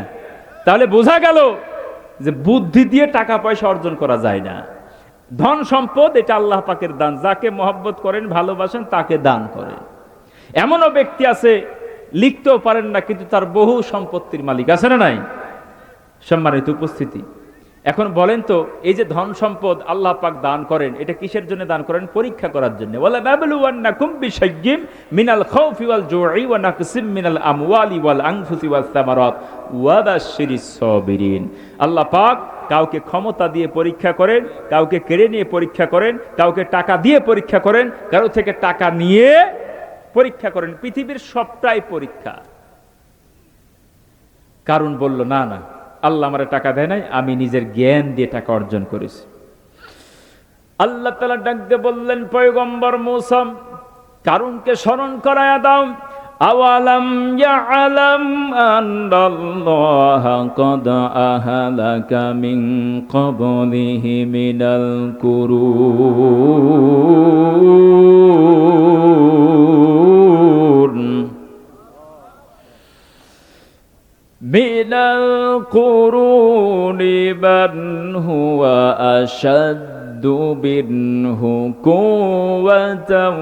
তাহলে বোঝা গেল যে বুদ্ধি দিয়ে টাকা পয়সা অর্জন করা যায় না। ধন সম্পদ এটা আল্লাহ পাকের দান, যাকে মহব্বত করেন ভালোবাসেন তাকে দান করেন। এমনও ব্যক্তি আছে লিখতেও পারেন না কিন্তু তার বহু সম্পত্তির মালিক, আছে না নাই? সম্মানিত উপস্থিতি, এখন বলেন তো, এই যে ধন সম্পদ আল্লাহ পাক দান করেন, এটা কিসের জন্য দান করেন? পরীক্ষা করার জন্য। ওয়ালা নাবলুওয়ান্নাকুম বিশাইয়্যিম মিনাল খাউফি ওয়াল জুই ওয়া নাকসিম মিনাল আমওয়ালি ওয়াল আনফুসি ওয়াস সামারাত ওয়া বাশশিরিস সাবিরিন। আল্লাহ পাক কাউকে ক্ষমতা দিয়ে পরীক্ষা করেন, কাউকে কেড়ে নিয়ে পরীক্ষা করেন, কাউকে টাকা দিয়ে পরীক্ষা করেন, কারো থেকে টাকা নিয়ে পরীক্ষা করেন। পৃথিবীর সবটাই পরীক্ষা। কারণ বলল, না না, আল্লাহ আমারে টাকা দেয় নাই, আমি নিজের জ্ঞান দিয়ে টাকা অর্জন করেছি। আল্লাহ তাআলা ডাক দিয়ে বললেন, পয়গম্বর মূসা, কারুনকে স্মরণ করায়া দাও। আওয়ালাম ইয়ালাম আন্নাল্লাহা ক্বাদ আহলাকা মিন ক্বাবলিহি মিনাল কুরুন মিনাল কুরুনি মান হুয়া আশাদ্দু মিনহু কুওয়াতান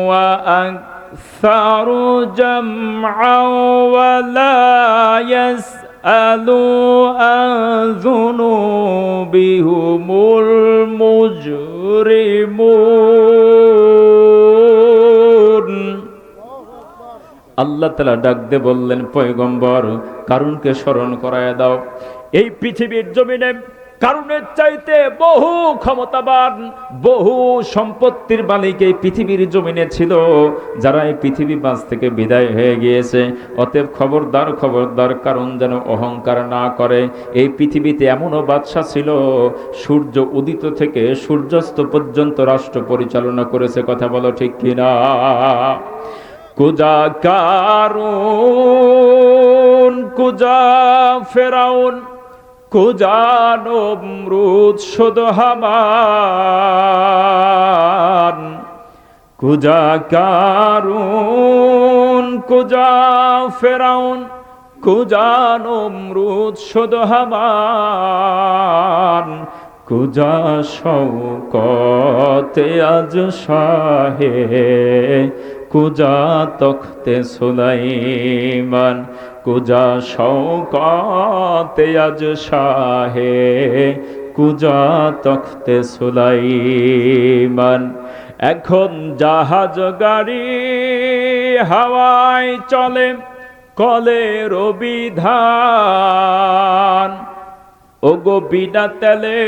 ওয়া আকসারু জামআন ওয়া লা ইয়াসআলু আন যুনুবিহিমুল মুজরিমুন। আল্লাহ তাআলা ডাক দিয়ে বললেন, পয়গম্বর, কারুনকে স্মরণ করায় দাও। এই পৃথিবীর জমিনে কারণের চাইতে বহু ক্ষমতাবান, বহু সম্পত্তির মালিক এই পৃথিবীর জমিনে ছিল, যারা এই পৃথিবী মাঝ থেকে বিদায় হয়ে গিয়েছে। অতএব খবরদার খবরদার, কারণ যেন অহংকার না করে। এই পৃথিবীতে এমনও বাদশা ছিল, সূর্য উদিত থেকে সূর্যাস্ত পর্যন্ত রাষ্ট্র পরিচালনা করেছে। কথা বলো ঠিক কিনা? কুজা কারুন, কুজা ফেরাউন, কুজা নমরুদ, শুধু হামান। কুজা কারুন, কুজা ফেরাউন, কুজা নমরুদ, শুধু হামান। কুজা শওকতে আজ শাহে, কুজা তখতে সুলাইমান। কুজা শওকতে আজ শাহে, কুজা তখতে সুলাইমান। এখন জাহাজ গাড়ি হাওয়ায় চলে, কলের বিধান। ওগো বিনা তেলে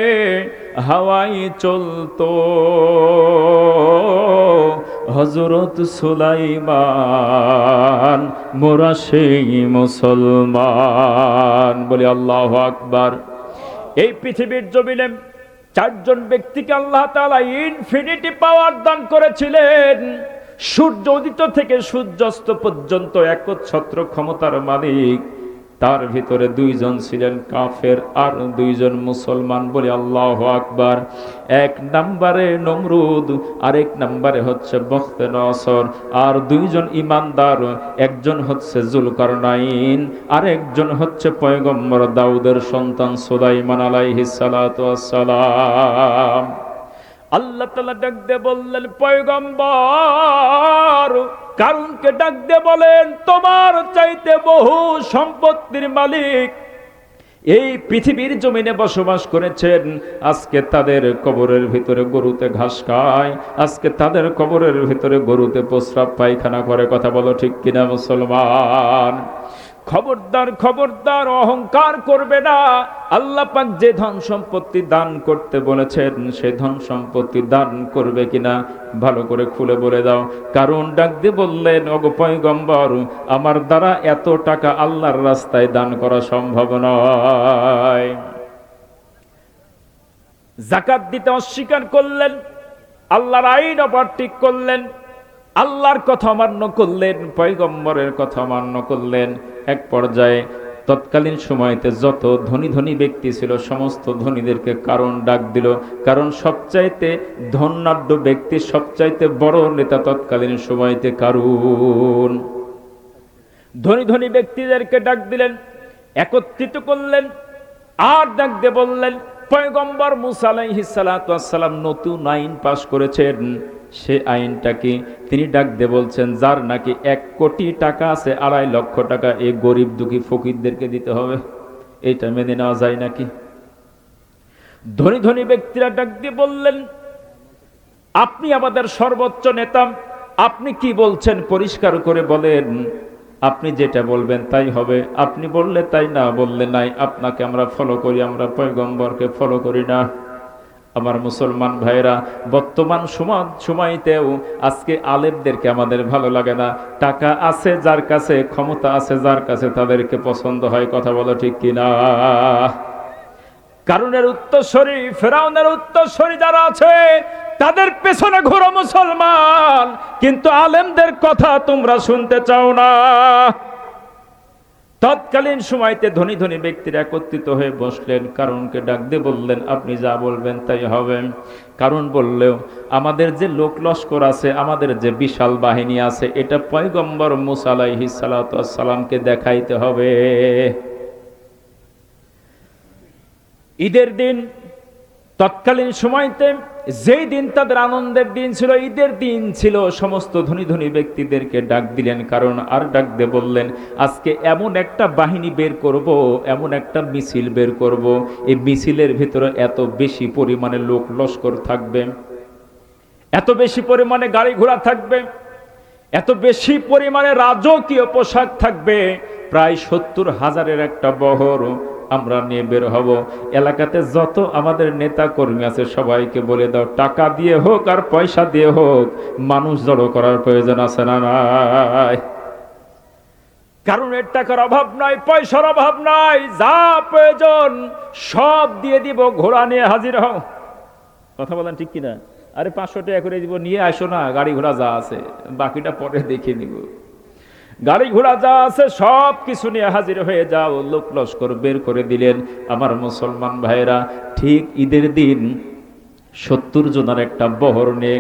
হাওয়াই চলতো হযরত সুলাইমান, মোরা সেই মুসলমান। বলি আল্লাহু আকবার। এই পৃথিবীর জমিনে চারজন ব্যক্তিকে আল্লাহ তাআলা ইনফিনিটি পাওয়ার দান করেছিলেন। সূর্য উদিত থেকে সূর্যাস্ত পর্যন্ত একচ্ছত্র ক্ষমতার মালিক। তার ভিতরে দুইজন ছিলেন কাফের আর দুইজন মুসলমান। বলি আল্লাহু আকবার। এক নম্বরে নমরুদ, আরেক নম্বরে হচ্ছে বখতে নসর। আর দুইজন ইমানদার, একজন হচ্ছে জুলকারনাইন, আরেকজন হচ্ছে পয়গম্বর দাউদের সন্তান সুলাইমান আলাইহিস সালাতু ওয়াস সালাম। আল্লাহ তাআলা ডাক দিয়ে বললেন, পয়গম্বর কারুনকে ডাক দিয়ে বলেন, তোমার চাইতে বহু সম্পত্তির মালিক এই পৃথিবীর জমিনে বসবাস করেছেন। আজকে তাদের কবরের ভিতরে গরুতে ঘাস খায়, আজকে তাদের কবরের ভিতরে গরুতে প্রস্রাব পায়খানা করে। কথা বলো ঠিক কিনা মুসলমান? খবরদার খবরদার, অহংকার করবে না। আল্লাহ পাক যে ধন সম্পত্তি দান করতে বলেছেন, সে ধন সম্পত্তি দান করবে কিনা ভালো করে খুলে বলে দাও। কারণ ডাক দিয়ে বললেন, ওগো পয়গম্বর, আমার দ্বারা এত টাকা আল্লাহর রাস্তায় দান করা সম্ভব নয়। যাকাত দিতে অস্বীকার করলেন, আল্লাহর আইন অবার্তিক করলেন, আল্লাহর কথা অমান্য করলেন, পয়গম্বরের কথা অমান্য করলেন। এক পর্যায়ে তৎকালীন সময়তে যত ধনী ধনী ব্যক্তি ছিল, সমস্ত ধনীদেরকে কারণ ডাক দিল। কারণ সবচাইতে ধনাঢ্য ব্যক্তি, সবচাইতে বড় নেতা তৎকালীন সময়তে কারুন। ধনী ধনী ব্যক্তিদেরকে ডাক দিলেন, একত্রিত করলেন, আর ডাক দিয়ে বললেন, পয়গম্বর মুসা আলাইহিস সালাতু ওয়াস সালাম নতুন আইন পাশ করেছেন। সে আইনটা কি? তিনি ডাক দিয়ে বলছেন, যার নাকি 1 কোটি টাকা আছে, 2.5 লক্ষ টাকা এই গরিব দুঃখী ফকিরদেরকে দিতে হবে। এইটা মেনে নেওয়া যায় নাকি? ধনী ধনী ব্যক্তিরা ডাক দিয়ে বললেন, আপনি আমাদের সর্বোচ্চ নেতা, আপনি কি বলছেন পরিষ্কার করে বলেন। আপনি যেটা বলবেন তাই হবে, আপনি বললে তাই, না বললে নাই। আপনাকে আমরা ফলো করি, আমরা পয়গম্বরকে ফলো করি না। আমার মুসলমান ভাইরা, বর্তমান সময়তেও আজকে আলেমদেরকে আমাদের ভালো লাগে না। টাকা আছে যার কাছে, ক্ষমতা আছে যার কাছে, তাদেরকে পছন্দ হয়। কথা বলো ঠিক কিনা? কারুনের উত্তরসূরি, ফেরাউনের উত্তরসূরি যারা আছে, তাদের পেছনে ঘোরো মুসলমান, কিন্তু আলেমদের কথা তোমরা শুনতে চাও না। তৎকালীন সময়তে ধনী ধনী ব্যক্তিরা একত্রিত হয়ে বসলেন, কারণকে ডাক দিয়ে বললেন, আপনি যা বলবেন তাই হবে। কারণ বললেও, আমাদের যে লোক লস্কর আছে, আমাদের যে বিশাল বাহিনী আছে, এটা পয়গম্বর মুসা আলাইহিস সালাতু ওয়াস সালামকে দেখাইতে হবে। ঈদের দিন, তৎকালীন সময়তে যেই দিন তাদের আনন্দের দিন ছিল, ঈদের দিন ছিল, সমস্ত ধনী ধনী ব্যক্তিদেরকে ডাক দিলেন কারণ, আর ডাক দিয়ে বললেন, আজকে এমন একটা বাহিনী বের করব, এমন একটা মিছিল বের করব, এই মিছিলের ভিতরে এত বেশি পরিমাণে লোক লস্কর থাকবে, এত বেশি পরিমাণে গাড়ি ঘোড়া থাকবে, এত বেশি পরিমাণে রাজকীয় পোশাক থাকবে, প্রায় 70,000-এর একটা বহর আমরা নিয়ে বের হব। এলাকাতে যত আমাদের নেতা কর্মী আছে সবাইকে বলে দাও, টাকা দিয়ে হোক আর পয়সা দিয়ে হোক মানুষ জড়ো করার প্রয়োজন আছে না নাই? কারণ এর টাকার অভাব নাই, পয়সার অভাব নাই, যা প্রয়োজন সব দিয়ে দিব, ঘোড়া নিয়ে হাজির হও। কথা বলেন ঠিক কিনা? আরে 500 টাকা করে দিব, নিয়ে আসো না, গাড়ি ঘোড়া যা আছে বাকিটা পরে দেখে নিব। গাড়ি ঘোড়া যা আছে সব কিছু নিয়ে হাজির হয়ে যাও। লোক লস্কর বের করে দিলেন। আমার মুসলমান ভাইরা, ঠিক ঈদের দিন 70 জনের একটা বহর নিয়ে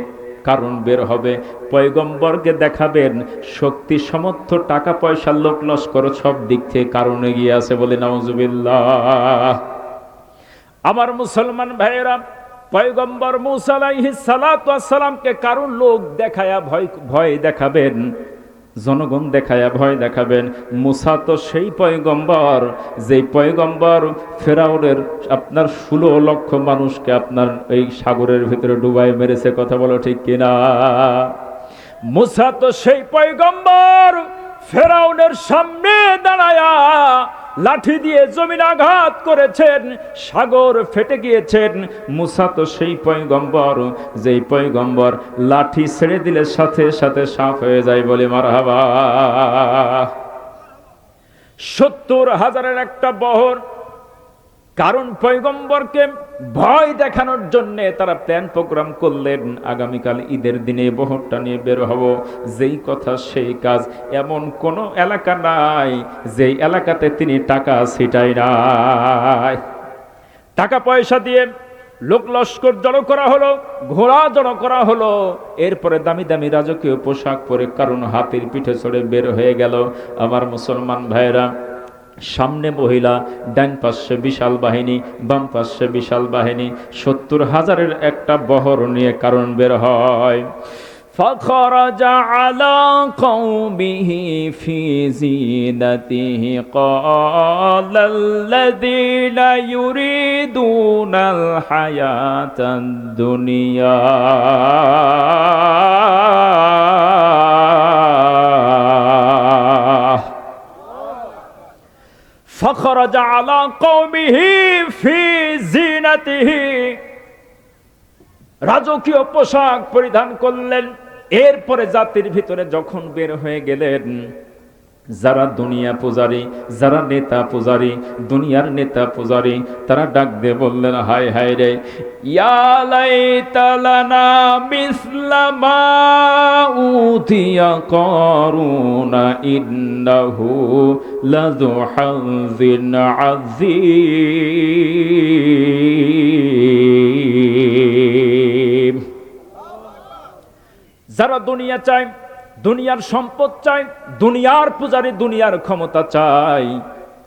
কারণ বের হবে, পয়গম্বরকে দেখাবেন শক্তি সামর্থ্য টাকা পয়সা লোক লস্কর সব দিক থেকে কারণে গিয়ে আছে, বলে নাউজুবিল্লাহ। আমার মুসলমান ভাইয়েরা, পয়গম্বর মূসা আলাইহিস সালাতু ওয়াস সালামকে কারণ লোক দেখায়া ভয় দেখাবেন, জনগণ দেখায়া ভয় দেখাবেন। মূসা তো সেই পয়গম্বর, যেই পয়গম্বর ফেরাউনের আপনার 16 লক্ষ মানুষকে আপনার এই সাগরের ভিতরে ডুবাই মেরেছে। কথা বলো ঠিক কিনা? মূসা তো সেই পয়গম্বর, ফেরাউনের সামনে দাঁড়ায়া লাঠি দিয়ে জমিন আঘাত করেছেন, সাগর ফেটে গিয়েছেন। মূসা তো সেই পয়গম্বর, যেই পয়গম্বর লাঠি ছেড়ে দিলে সাথে সাথে সাফ হয়ে যায়, বলে মারহাবা। 70,000-এর একটা বহর, কারণ পয়গম্বরকে ভয় দেখানোর জন্য তারা প্ল্যান প্রোগ্রাম করলেন, আগামীকাল ঈদের দিনে বহরটা নিয়ে বের হব। যেই কথা সেই কাজ। এমন কোন এলাকা নাই যেই এলাকাতে তিনি টাকা ছিটাই নাই। টাকা পয়সা দিয়ে লোক লস্কর জড়ো করা হলো, ঘোড়া জড়ো করা হলো, এরপরে দামি দামি রাজকীয় পোশাক পরে কারণ হাতির পিঠে চড়ে বের হয়ে গেল। আমার মুসলমান ভাইরা, সামনে মহিলা, ডান পাশে বিশাল বাহিনী, বাম পাশে বিশাল বাহিনী, 70,000-এর একটা বহর নিয়ে কারণ বের হয়। فخرج على قومه في زينته قال الذين يريدون الحياة الدنيا فخرج على قومه في زينته, রাজকীয় পোশাক পরিধান করলেন। এরপরে জাতির ভিতরে যখন বের হয়ে গেলেন, যারা দুনিয়া পূজারী, যারা নেতা পূজারী, দুনিয়ার নেতা পূজারী, তারা ডাক দিয়ে বললেন, হায় হায় রে, ইয়া লাইতা লানা মিসলা মা উতিয়া কারুনা ইন্নাহু লাযু হাযিন আযীম। যারা দুনিয়া চায়, দুনিয়ার সম্পদ চায়, দুনিয়ার পূজারী, দুনিয়ার ক্ষমতা চায়,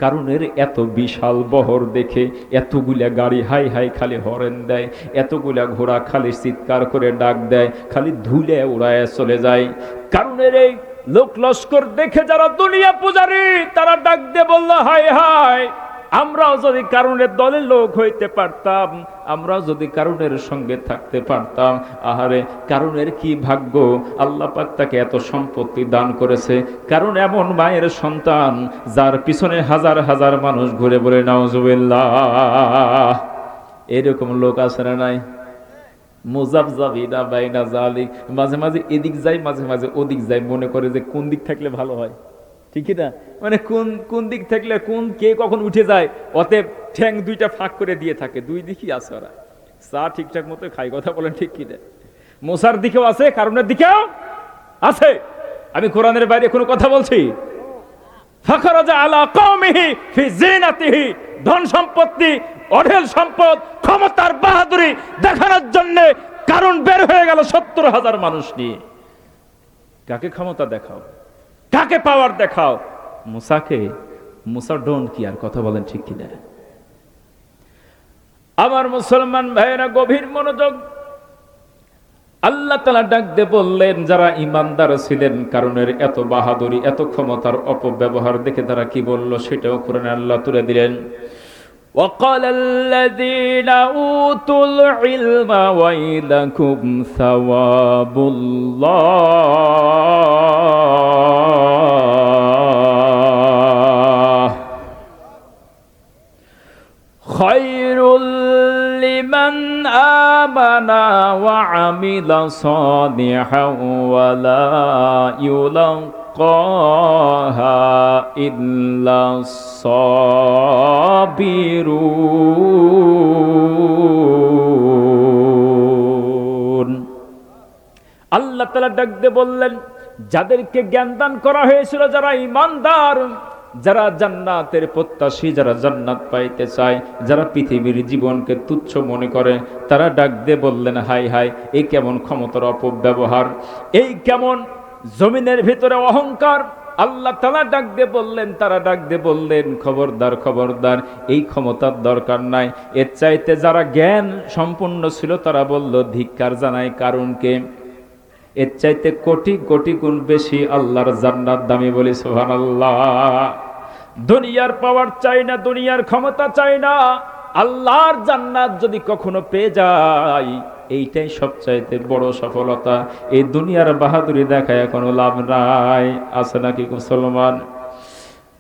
কারণের এত বিশাল বহর দেখে এতগুলা গাড়ি হাই হাই খালি হরেন দেয়, এতগুলা ঘোড়া খালি চিৎকার করে ডাক দেয়, খালি ধুলে উড়ায় চলে যায়। কারণের এই লোক লস্কর দেখে যারা দুনিয়া পূজারী, তারা ডাক দিয়ে বলল, হায় হায়, আমরাও যদি কারণের দলের লোক হইতে পারতাম, আমরাও যদি কারণের সঙ্গে থাকতে পারতাম। আহারে, কারণের কি ভাগ্য, আল্লাহ পাক তাকে এত সম্পত্তি দান করেছে। কারণ এমন মায়ের সন্তান, যার পিছনে হাজার হাজার মানুষ ঘুরে বলে নাউজুবিল্লাহ। এরকম লোক আছে না নাই? মুজাবজাবিনা বাইনা যালিক, মাঝে মাঝে এদিক যায়, মাঝে মাঝে ওদিক যায়, মনে করে যে কোন দিক থাকলে ভালো হয়, ঠিকই না? মানে কোন দিক থাকলে কে কখন উঠে যায়, অতএব ঠ্যাং দুইটা ফাঁক করে দিয়ে থাকে, দুই দিকই আছে ওরা, চা ঠিকঠাক মতো খাই। কথা বলেন ঠিক কি না? মূসার দিকেও আছে, কারণের দিকেও আছে। আমি কোরআনের বাইরে কোনো কথা বলছি? ফাখরাজা আলা কওমিহি ফি জিনাতিহি, ধন সম্পত্তি, অঢেল সম্পদ, ক্ষমতার বাহাদুরি দেখানোর জন্য কারণ বের হয়ে গেল 70,000 মানুষ নিয়ে। কাকে ক্ষমতা দেখাও, কাকে পাওয়ার দেখাও? মুসাকে। মুসা ডোন্ট কেয়ার। কথা বলেন ঠিক কিনা? আমার মুসলমান ভাইয়েরা, গভীর মনোযোগ। আল্লাহ তাআলা ডাক দিয়ে বললেন, যারা ইমানদার ছিলেন, কারণের এত বাহাদুরি, এত ক্ষমতার অপব্যবহার দেখে তারা কি বলল সেটাও কোরআনে আল্লাহ তুলে দিলেন। وقال الذين أوتوا العلم ويلكم ثواب الله খায়রুল লিমান আমানা ওয়া আমিলা সালিহান ওয়া লা ইউলাক্কাহা ইল্লাস সাবিরুন। আল্লাহ তাআলা ডাক দিয়ে বললেন, যাদেরকে জ্ঞান দান করা হয়েছিল, যারা ঈমানদার, যারা জান্নাতের প্রত্যাশী, যারা জান্নাত পাইতে চায়, যারা পৃথিবীর জীবনকে তুচ্ছ মনে করে, তারা ডাক দিয়ে বললেন, হাই হাই, এই কেমন ক্ষমতার অপব্যবহার, এই কেমন জমিনের ভিতরে অহংকার। আল্লাহ তাআলা ডাক দিয়ে বললেন, তারা ডাক দিয়ে বললেন, খবরদার খবরদার, এই ক্ষমতার দরকার নাই। এর চাইতে যারা জ্ঞান সম্পূর্ণ ছিল তারা বলল, ধিক্কার জানাই কারণকে, এর চাইতে কোটি কোটি গুণ বেশি আল্লাহর জান্নাত দামি, বলি সুবহানাল্লাহ। দুনিয়ার পাওয়ার চাই না, দুনিয়ার ক্ষমতা চাই না, আল্লাহর জান্নাত যদি কখনো পেয়ে যায়, এইটাই সবচাইতে বড় সফলতা। এই দুনিয়ার বাহাদুরি দেখায় কোনো লাভ নাই। আছে নাকি মুসলমান?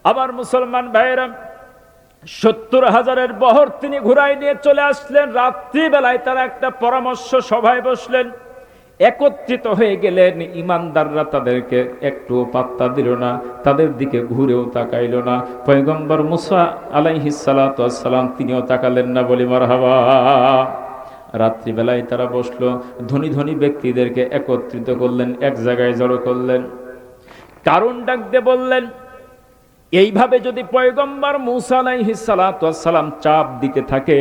আবার মুসলমান ভাইরা, 70,000-এর বহর তিনি ঘুরাই নিয়ে চলে আসলেন। রাত্রিবেলায় তারা একটা পরামর্শ সভায় বসলেন, একত্রিত হয়ে গেলেন। ইমানদাররা তাদেরকে একটু পাত্তা দিল না, তাদের দিকে ঘুরেও তাকাইল না। পয়গম্বর মুসা আলাইহিস সালাতু ওয়াস সালাম তিনিও তাকালেন না, বলি মারহাবা। রাত্রিবেলায় তারা বসলো, ধনী ধনী ব্যক্তিদেরকে একত্রিত করলেন, এক জায়গায় জড়ো করলেন। কারণ ডাক দিয়ে বললেন, এইভাবে যদি পয়গম্বর মুসা আলাইহিস সালাতু ওয়াস সালাম চাপ দিতে থাকে,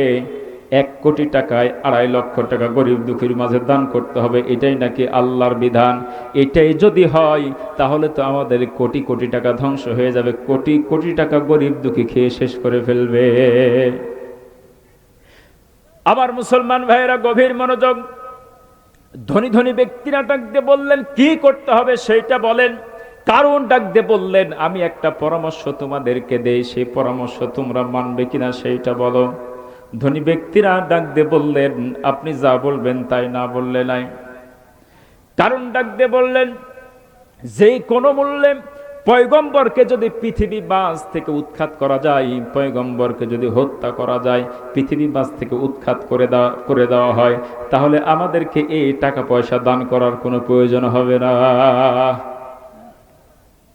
1 কোটি টাকায় 2.5 লক্ষ টাকা গরিব দুঃখীর মাঝে দান করতে হবে, এটাই নাকি আল্লাহর বিধান। এটাই যদি হয় তাহলে তো আমাদের কোটি কোটি টাকা ধ্বংস হয়ে যাবে, কোটি কোটি টাকা গরিব দুঃখী খেয়ে শেষ করে ফেলবে। আবার মুসলমান ভাইয়েরা গভীর মনোযোগ, ধনী ধনী ব্যক্তিরা ডাক দিয়ে বললেন, কি করতে হবে সেইটা বলেন। কারণ ডাক দিয়ে বললেন, আমি একটা পরামর্শ তোমাদেরকে দেই, সেই পরামর্শ তোমরা মানবে কিনা সেইটা বলো। ধনী ব্যক্তিরা ডাক দিয়ে বললেন, আপনি যা বলবেন তাই, না বললে নাই। কারণ ডাক দিয়ে বললেন, যে কোনো মূল্যে পয়গম্বরকে যদি পৃথিবী বাস থেকে উৎখাত করা যায়, পয়গম্বরকে যদি হত্যা করা যায়, পৃথিবী বাস থেকে উৎখাত করে দেওয়া হয়, তাহলে আমাদেরকে এই টাকা পয়সা দান করার কোনো প্রয়োজন হবে না।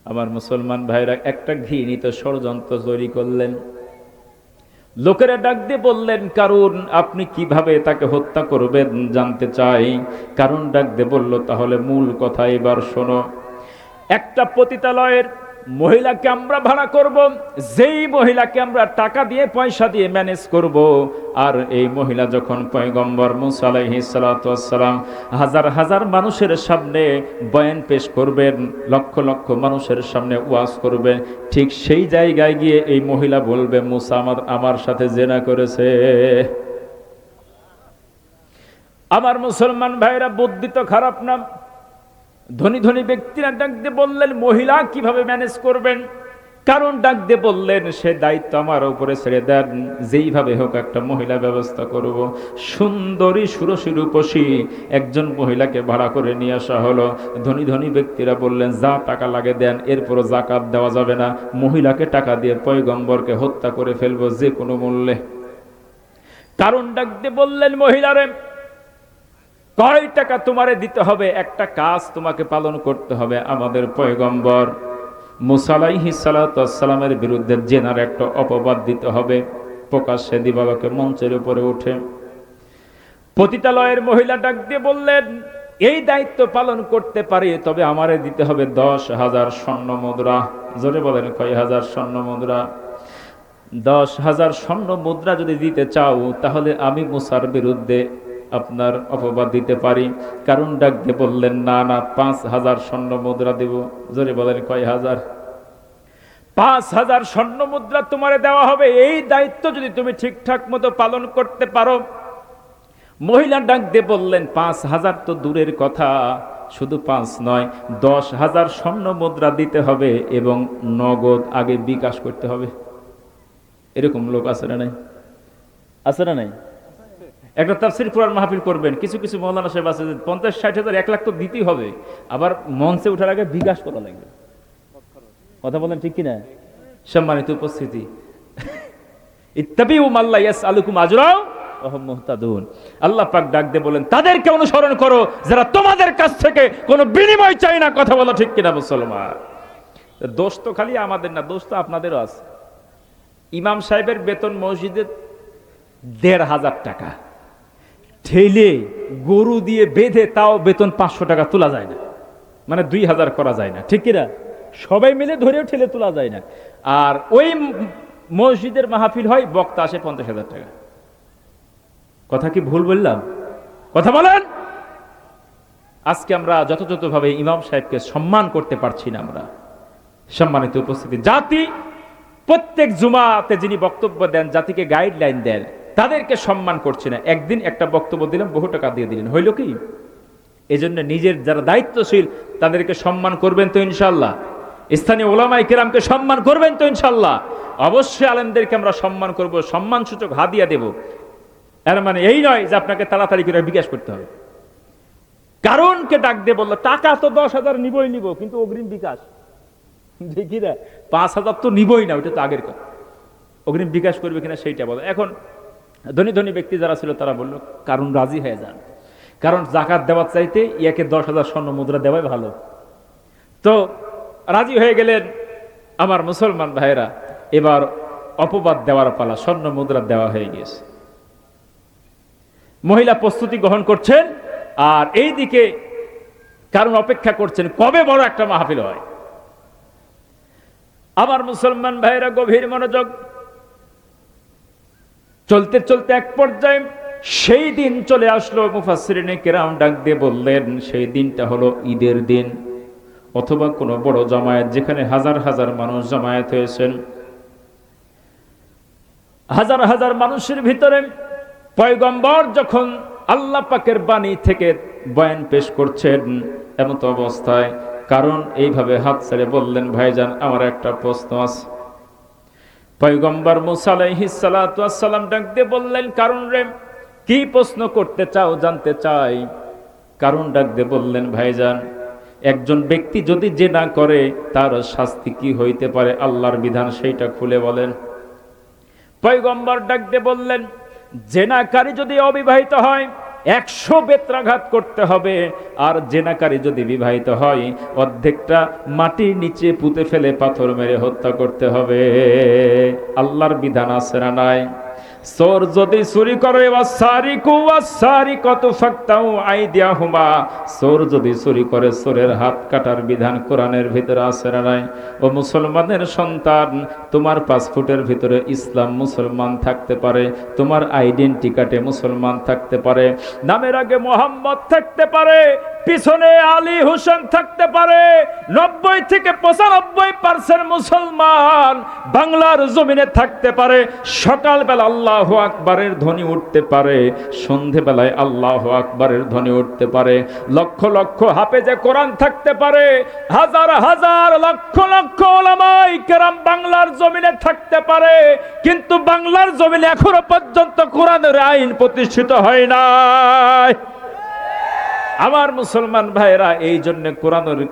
আমার মুসলমান ভাইরা একটা ঘৃণিত ষড়যন্ত্র তৈরি করলেন। লোকেরা ডাক দিয়ে বললেন, কারণ আপনি কিভাবে তাকে হত্যা করবেন জানতে চাই। কারণ ডাক দিয়ে বলল, তাহলে মূল কথা এবার শোনো। একটা পতিতালয়ের মহিলাকে আমরা ভাড়া করব, যেই মহিলাকে আমরা টাকা দিয়ে পয়সা দিয়ে ম্যানেজ করব। আর এই মহিলা যখন পয়গম্বর মুসা আলাইহিস সালাতু ওয়াস সালাম হাজার হাজার মানুষের সামনে বয়ান পেশ করবেন, লক্ষ লক্ষ মানুষের সামনে ওয়াজ করবেন, ঠিক সেই জায়গায় গিয়ে এই মহিলা বলবে, মুসা আমার সাথে জেনা করেছে। আমার মুসলমান ভাইরা, বুদ্ধি তো খারাপ না। ধনী ধনী ব্যক্তিরা ডাক দিয়ে বললেন, মহিলা কিভাবে ম্যানেজ করবেন? কারণ ডাক দিয়ে বললেন, সে দায়িত্ব আমার উপরে ছেড়ে দেন, যেইভাবে হোক একটা মহিলা ব্যবস্থা করব। সুন্দরী সুরসী রূপসী একজন মহিলাকে ভাড়া করে নিয়ে আসা হলো। ধনী ধনী ব্যক্তিরা বললেন, যা টাকা লাগে দেন, এরপরও জাকাত দেওয়া যাবে না, মহিলাকে টাকা দিয়ে পয়গম্বরকে হত্যা করে ফেলবো যে কোনো মূল্যে। কারণ ডাক দিয়ে বললেন, মহিলারে, কয় টাকা তোমারে দিতে হবে? একটা কাজ তোমাকে পালন করতে হবে। আমাদের পয়গম্বর মুসা আলাইহিস সালাতু ওয়াস সালামের বিরুদ্ধে জেনার একটা অপবাদ দিতে হবে। প্রকাশ্যে দিবালোকে মঞ্চের উপরে উঠে পতিতালয়ের মহিলা ডাক দিয়ে বললেন, এই দায়িত্ব পালন করতে পারি, তবে আমারে দিতে হবে 10,000 স্বর্ণ মুদ্রা। জোরে বলেন, কয় হাজার স্বর্ণ মুদ্রা? 10,000 স্বর্ণ মুদ্রা যদি দিতে চাও, তাহলে আমি মুসার বিরুদ্ধে আপনার অপবাদ দিতে পারি। কারণ ডাক দিয়ে বললেন, না না, 5,000 স্বর্ণ মুদ্রা দেব। জোরে বলেন, কয় হাজার? 5,000 স্বর্ণ মুদ্রা তোমারে দেওয়া হবে, এই দায়িত্ব যদি তুমি ঠিকঠাক মতো পালন করতে পারো। মহিলা ডাক দিয়ে বললেন, 5,000 তো দূরের কথা, শুধু 5 নয়, 10,000 স্বর্ণ মুদ্রা দিতে হবে এবং নগদ আগে বিকাশ করতে হবে। এরকম লোক আছে না নাই? আছে না নাই? একটা তাফসীর কোরআন মাহফিল করবেন, কিছু কিছু মাওলানা সাহেব আছে 50-60,000 1 লাখ তো দিতেই হবে, আবার মঞ্চে ওঠার আগে বিকাশ করা লাগবে। কথা বলেন ঠিক কিনা? সম্মানিত উপস্থিতি, ইত্তাবিউ মাল্লা ইয়াসআলুকুম আজরাও ওয়া হুম মুহতাদুন। আল্লাহ পাক ডাক দিয়ে বলেন, তাদেরকে অনুসরণ করো যারা তোমাদের কাছ থেকে কোনো বিনিময় চায় না। কথা বলো ঠিক কিনা মুসলমান? দোষ তো খালি আমাদের না, দোষ তো আপনাদেরও আছে। ইমাম সাহেবের বেতন মসজিদে ১,৫০০ টাকা, ঠেলে গরু দিয়ে বেঁধে তাও বেতন ৫০০ টাকা তোলা যায় না, মানে ২,০০০ করা যায় না, ঠিক কিনা? সবাই মিলে ধরেও ঠেলে তোলা যায় না। আর ওই মসজিদের মাহফিল হয়, বক্তা আসে ৫০,০০০ টাকা। কথা কি ভুল বললাম? কথা বলেন। আজকে আমরা যথাযথভাবে ইমাম সাহেবকে সম্মান করতে পারছি না। আমরা সম্মানিত উপস্থিতি, জাতি প্রত্যেক জুমাতে যিনি বক্তব্য দেন, জাতিকে গাইডলাইন দেন, তাদেরকে সম্মান করছি না। একদিন একটা বক্তব্য দিলাম, বহু টাকা দিয়ে দিলেন, হইল কি? এই জন্য নিজের যারা দায়িত্বশীল তাদেরকে সম্মান করবেন তো ইনশাল্লাহ? স্থানীয় ওলামায়ে কেরামকে সম্মান করবেন তো ইনশাল্লাহ? অবশ্যই আলেমদেরকে আমরা সম্মান করব, সম্মানসূচক হাদিয়া দেব। এর মানে এই নয় যে আপনাকে তাড়াতাড়ি করে বিকাশ করতে হবে। কারণকে ডাক দিয়ে বললো, টাকা তো ১০,০০০ নিব, কিন্তু অগ্রিম বিকাশ দেখি না, ৫,০০০ তো নিবই না, ওইটা তো আগের কথা। অগ্রিম বিকাশ করবে কিনা সেইটা বলো। এখন ধনী ধনী ব্যক্তি যারা ছিল তারা বললো, কারণ রাজি হয়ে যান, কারণ জাকাত দেওয়ার চাইতে ইয়াকে ১০,০০০ স্বর্ণ মুদ্রা দেওয়াই ভালো। তো রাজি হয়ে গেলেন আমার মুসলমান ভাইরা। এবার অপবাদ দেওয়ার পালা, স্বর্ণ মুদ্রা দেওয়া হয়ে গিয়েছে। মহিলা প্রস্তুতি গ্রহণ করছেন, আর এই দিকে কারণ অপেক্ষা করছেন কবে বড় একটা মাহফিল হয়। আমার মুসলমান ভাইরা গভীর মনোযোগ। চলতে চলতে এক পর্যায়ে সেই দিন চলে আসলো। মুফাসসিরিনে কেরাম ডাক দিয়ে বললেন, সেই দিনটা হলো ঈদের দিন অথবা কোনো বড় জামায়াত, যেখানে হাজার হাজার মানুষ জামায়াত হয়েছেন। হাজার হাজার মানুষের ভিতরে পয়গম্বর যখন আল্লাহ পাকের বাণী থেকে বয়ান পেশ করছেন, এমত অবস্থায় কারণ এইভাবে হাত ছেড়ে বললেন, ভাইজান আমার একটা প্রশ্ন আছে। পয়গম্বর মুসা আলাইহিস সালাতু ওয়াস সালাম ডাক দিয়ে বললেন, কারণ রে, কি প্রশ্ন করতে চাও, জানতে চাই। কারণ ডাক দিয়ে বললেন, ভাইজান একজন ব্যক্তি যদি জিনা করে তার শাস্তি কি হইতে পারে, আল্লাহর বিধান সেইটা খুলে বলেন। পয়গম্বর ডাক দিয়ে বললেন, জেনাকারী যদি অবিবাহিত হয় 100 বেত্রাঘাত করতে হবে, আর জেনাকারী যদি বিবাহিত হয় অর্ধেকটা মাটির নিচে পুঁতে ফেলে পাথর মেরে হত্যা করতে হবে। আল্লাহর বিধান আছে না নাই? চোর যদি চুরি করে, চোর যদি চুরি করে চোরের হাত কাটার বিধান কোরআনের ভিতরে আছে না নাই? ও মুসলমানের সন্তান, তোমার পাসপোর্টের ভিতরে ইসলাম মুসলমান থাকতে পারে, তোমার আইডেন্টি কার্ডে মুসলমান থাকতে পারে, নামের আগে মোহাম্মদ থাকতে পারে, পিছনে আলী হোসেন থাকতে পারে। 90 থেকে 95% মুসলমান বাংলার জমিনে থাকতে পারে। সকালবেলা আল্লাহু আকবারের ধ্বনি উঠতে পারে, সন্ধেবেলায় আল্লাহু আকবারের ধ্বনি উঠতে পারে। লক্ষ লক্ষ হাফেজে কোরআন থাকতে পারে, হাজার হাজার লক্ষ লক্ষ উলামায়ে কেরাম বাংলার জমিনে থাকতে পারে, কিন্তু বাংলার জমিনে এখনো পর্যন্ত কোরআনের আইন প্রতিষ্ঠিত হয় নাই। আমার মুসলমান ভাইরা, এই জন্য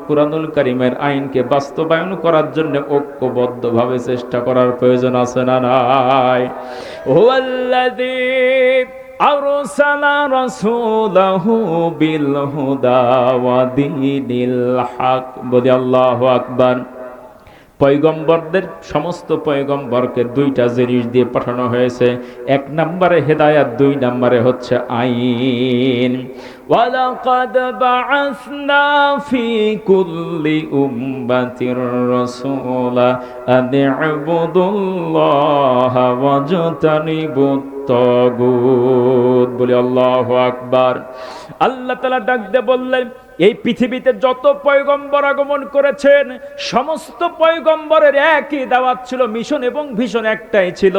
কোরআনুল কারীমের আইনকে বাস্তবায়ন করার জন্য ঐক্যবদ্ধভাবে চেষ্টা করার প্রয়োজন আছে না নাই? হুয়াল্লাযী আরসালা রাসূলাহু বিল হুদা ওয়া দীনিল হক। বলি আল্লাহু আকবার। পয়গম্বরদের, সমস্ত পয়গম্বরকে 2টা জিনিস দিয়ে পাঠানো হয়েছে। 1 নম্বরে হেদায়াত, 2 নম্বরে হচ্ছে আইন। ওয়ালাকাদ বাআসনা ফি কুল্লি উম্মাতির রাসূলা আন ইবুদুল্লাহা ওয়াজতানিবুত তাগুত। বলি আল্লাহু আকবার। আল্লাহ তাআলা ডাক দিয়ে বললেন, এই পৃথিবীতে যত পয়গম্বর আগমন করেছেন সমস্ত পয়গম্বরের একই দাওয়াত ছিল, মিশন এবং ভিশন একটাই ছিল,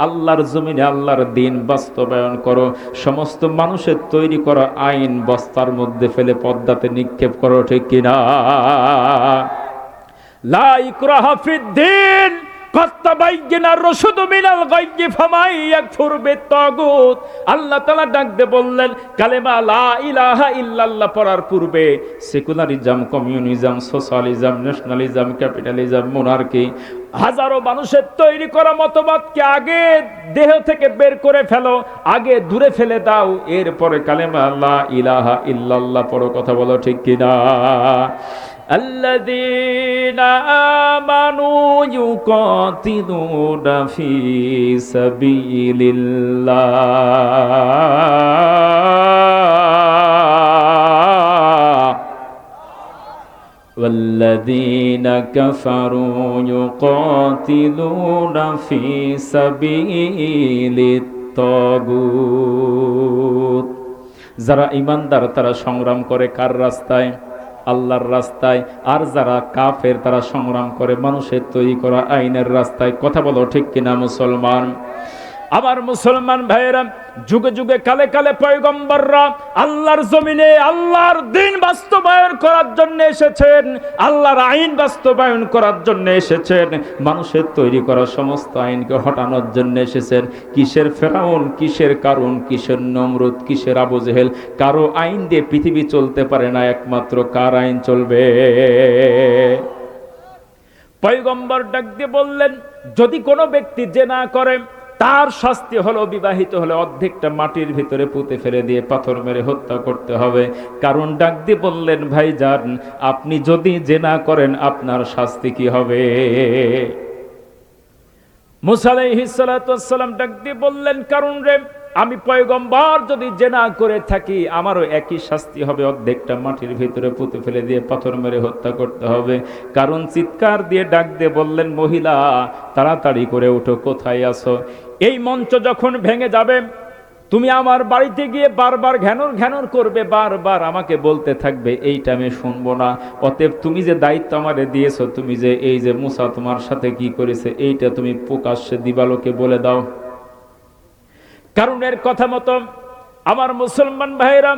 আল্লাহর জমিনে আল্লাহর দ্বীন বাস্তবায়ন করো। সমস্ত মানুষের তৈরি করা আইন বস্তার মধ্যে ফেলে পদ্মাতে নিক্ষেপ করো, ঠিক কিনা? লা ইকরাহা ফিদ্দীন, قد تبين الرشد من الغي فمن يكفر بالطاغوت আল্লাহ তাআলা ডাক দিয়ে বললেন কালেমা লা ইলাহা ইল্লাল্লাহ পড়ার পূর্বে secularism, communism, socialism, nationalism, capitalism, monarchy, হাজারো মানুষের তৈরি করা মতবাদকে আগে দেহ থেকে বের করে ফেলো, আগে দূরে ফেলে দাও, এরপরে কালেমা লা ইলাহা ইল্লাল্লাহ পড়ো। কথা বলো ঠিক কিনা? আল্লাযীনা আমানু ইউকাতিলুনা ফি সাবিলিল্লাহ ওয়াল্লাযীনা কাফারু ইউকাতিলুনা ফি সাবিলিত তাগুত। যারা ঈমানদার তারা সংগ্রাম করে কার রাস্তায়? আল্লাহর রাস্তায়। আর যারা কাফের তারা সংগ্রাম করে মানুষের তৈরি করা আইনের রাস্তায়। কথা বলো ঠিক কিনা মুসলমান? আবার মুসলমান ভাইয়েরা, যুগে যুগে কালে কালে পয়গম্বররা আল্লাহর জমিনে আল্লাহর দ্বীন বাস্তবায়ন করার জন্য এসেছেন, আল্লাহর আইন বাস্তবায়ন করার জন্য এসেছেন, মানুষের তৈরি করা সমস্ত আইনকে হটানোর জন্য এসেছেন। কিসের ফেরাউন, কিসের কারুন, কিসের নমরুদ, কিসের আবু জেহেল? কারো আইন দিয়ে পৃথিবী চলতে পারে না, একমাত্র কার আইন চলবে? পয়গম্বর ডাক দিয়ে বললেন যদি কোনো ব্যক্তি জেনা করে তার শাস্তি হলো বিবাহিত হলে অর্ধেকটা মাটির ভিতরে পুঁতে ফেলে দিয়ে পাথর মেরে হত্যা করতে হবে। কারণ ডাক দিয়ে বললেন ভাইজান আপনি যদি জেনা করেন আপনার শাস্তি কি হবে? মুসা আলাইহিস সালাতু ওয়াস সালাম ডাক দিয়ে বললেন কারণ রে আমি পয়গম্বর যদি জেনা করে থাকি আমারও একই শাস্তি হবে, অর্ধেকটা মাটির ভিতরে পুঁতে ফেলে দিয়ে পাথর মেরে হত্যা করতে হবে। কারণ চিৎকার দিয়ে ডাক দিয়ে বললেন মহিলা তাড়াতাড়ি করে উঠো, কোথায় আছো? এই মঞ্চ যখন ভেঙে যাবে তুমি আমার বাড়িতে গিয়ে বারবার ঘ্যানর ঘ্যানর করবে, বারবার আমাকে বলতে থাকবে, এইটা আমি শুনবো না। অতএব তুমি যে দায়িত্ব আমারে দিয়েছো, তুমি যে এই যে মুসা তোমার সাথে কি করেছে এইটা তুমি প্রকাশ্যে দিবালোকে বলে দাও। কারণের কথা মতো আমার মুসলমান ভাইরা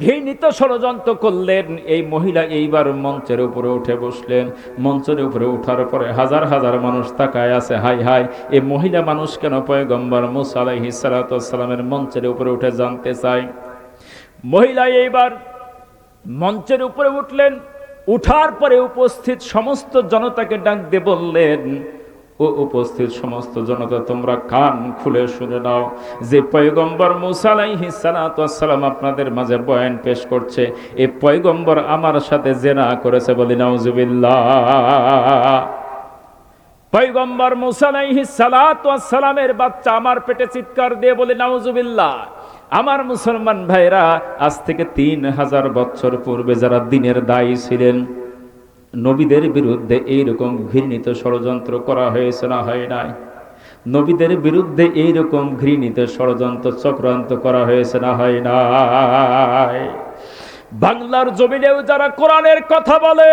ঘৃণিত ষড়যন্ত্র করলেন। এই মহিলা এইবার মঞ্চের উপরে উঠে বসলেন। মঞ্চের উপরে ওঠার পরে হাজার হাজার মানুষ তাকায় আছে, হাই হাই এই মহিলা মানুষ কেন পয়গম্বর মুসা আলাইহিস সালাতু ওয়াস সালামের মঞ্চের উপরে উঠে জানতে চায়। মহিলা এইবার মঞ্চের উপরে উঠলেন, উঠার পরে উপস্থিত সমস্ত জনতাকে ডাক দিয়ে বললেন ও উপস্থিত সমস্ত জনতা তোমরা কান খুলে শুনে নাও, যে পয়গম্বর মুসা আলাইহিস সালাতু ওয়াস সালাম আপনাদের মাঝে বয়ান পেশ করছে, এই পয়গম্বর আমার সাথে জেনা করেছে, বলি নাউজুবিল্লাহ। পয়গম্বর মুসা আলাইহিস সালাতু ওয়াস সালামের বাচ্চা আমার পেটে চিৎকার দিয়ে বলে নাউজুবিল্লাহ। আমার মুসলমান ভাইরা আজ থেকে 3000 বছর পূর্বে যারা দ্বীনের দায়ী ছিলেন নবীদের বিরুদ্ধে এইরকম ঘৃণিত ষড়যন্ত্র করা হয়েছে না হয় নাই? নবীদের বিরুদ্ধে এইরকম ঘৃণিত ষড়যন্ত্র চক্রান্ত করা হয়েছে না হয় নাই? বাংলার জমিনেও যারা কোরআনের কথা বলে,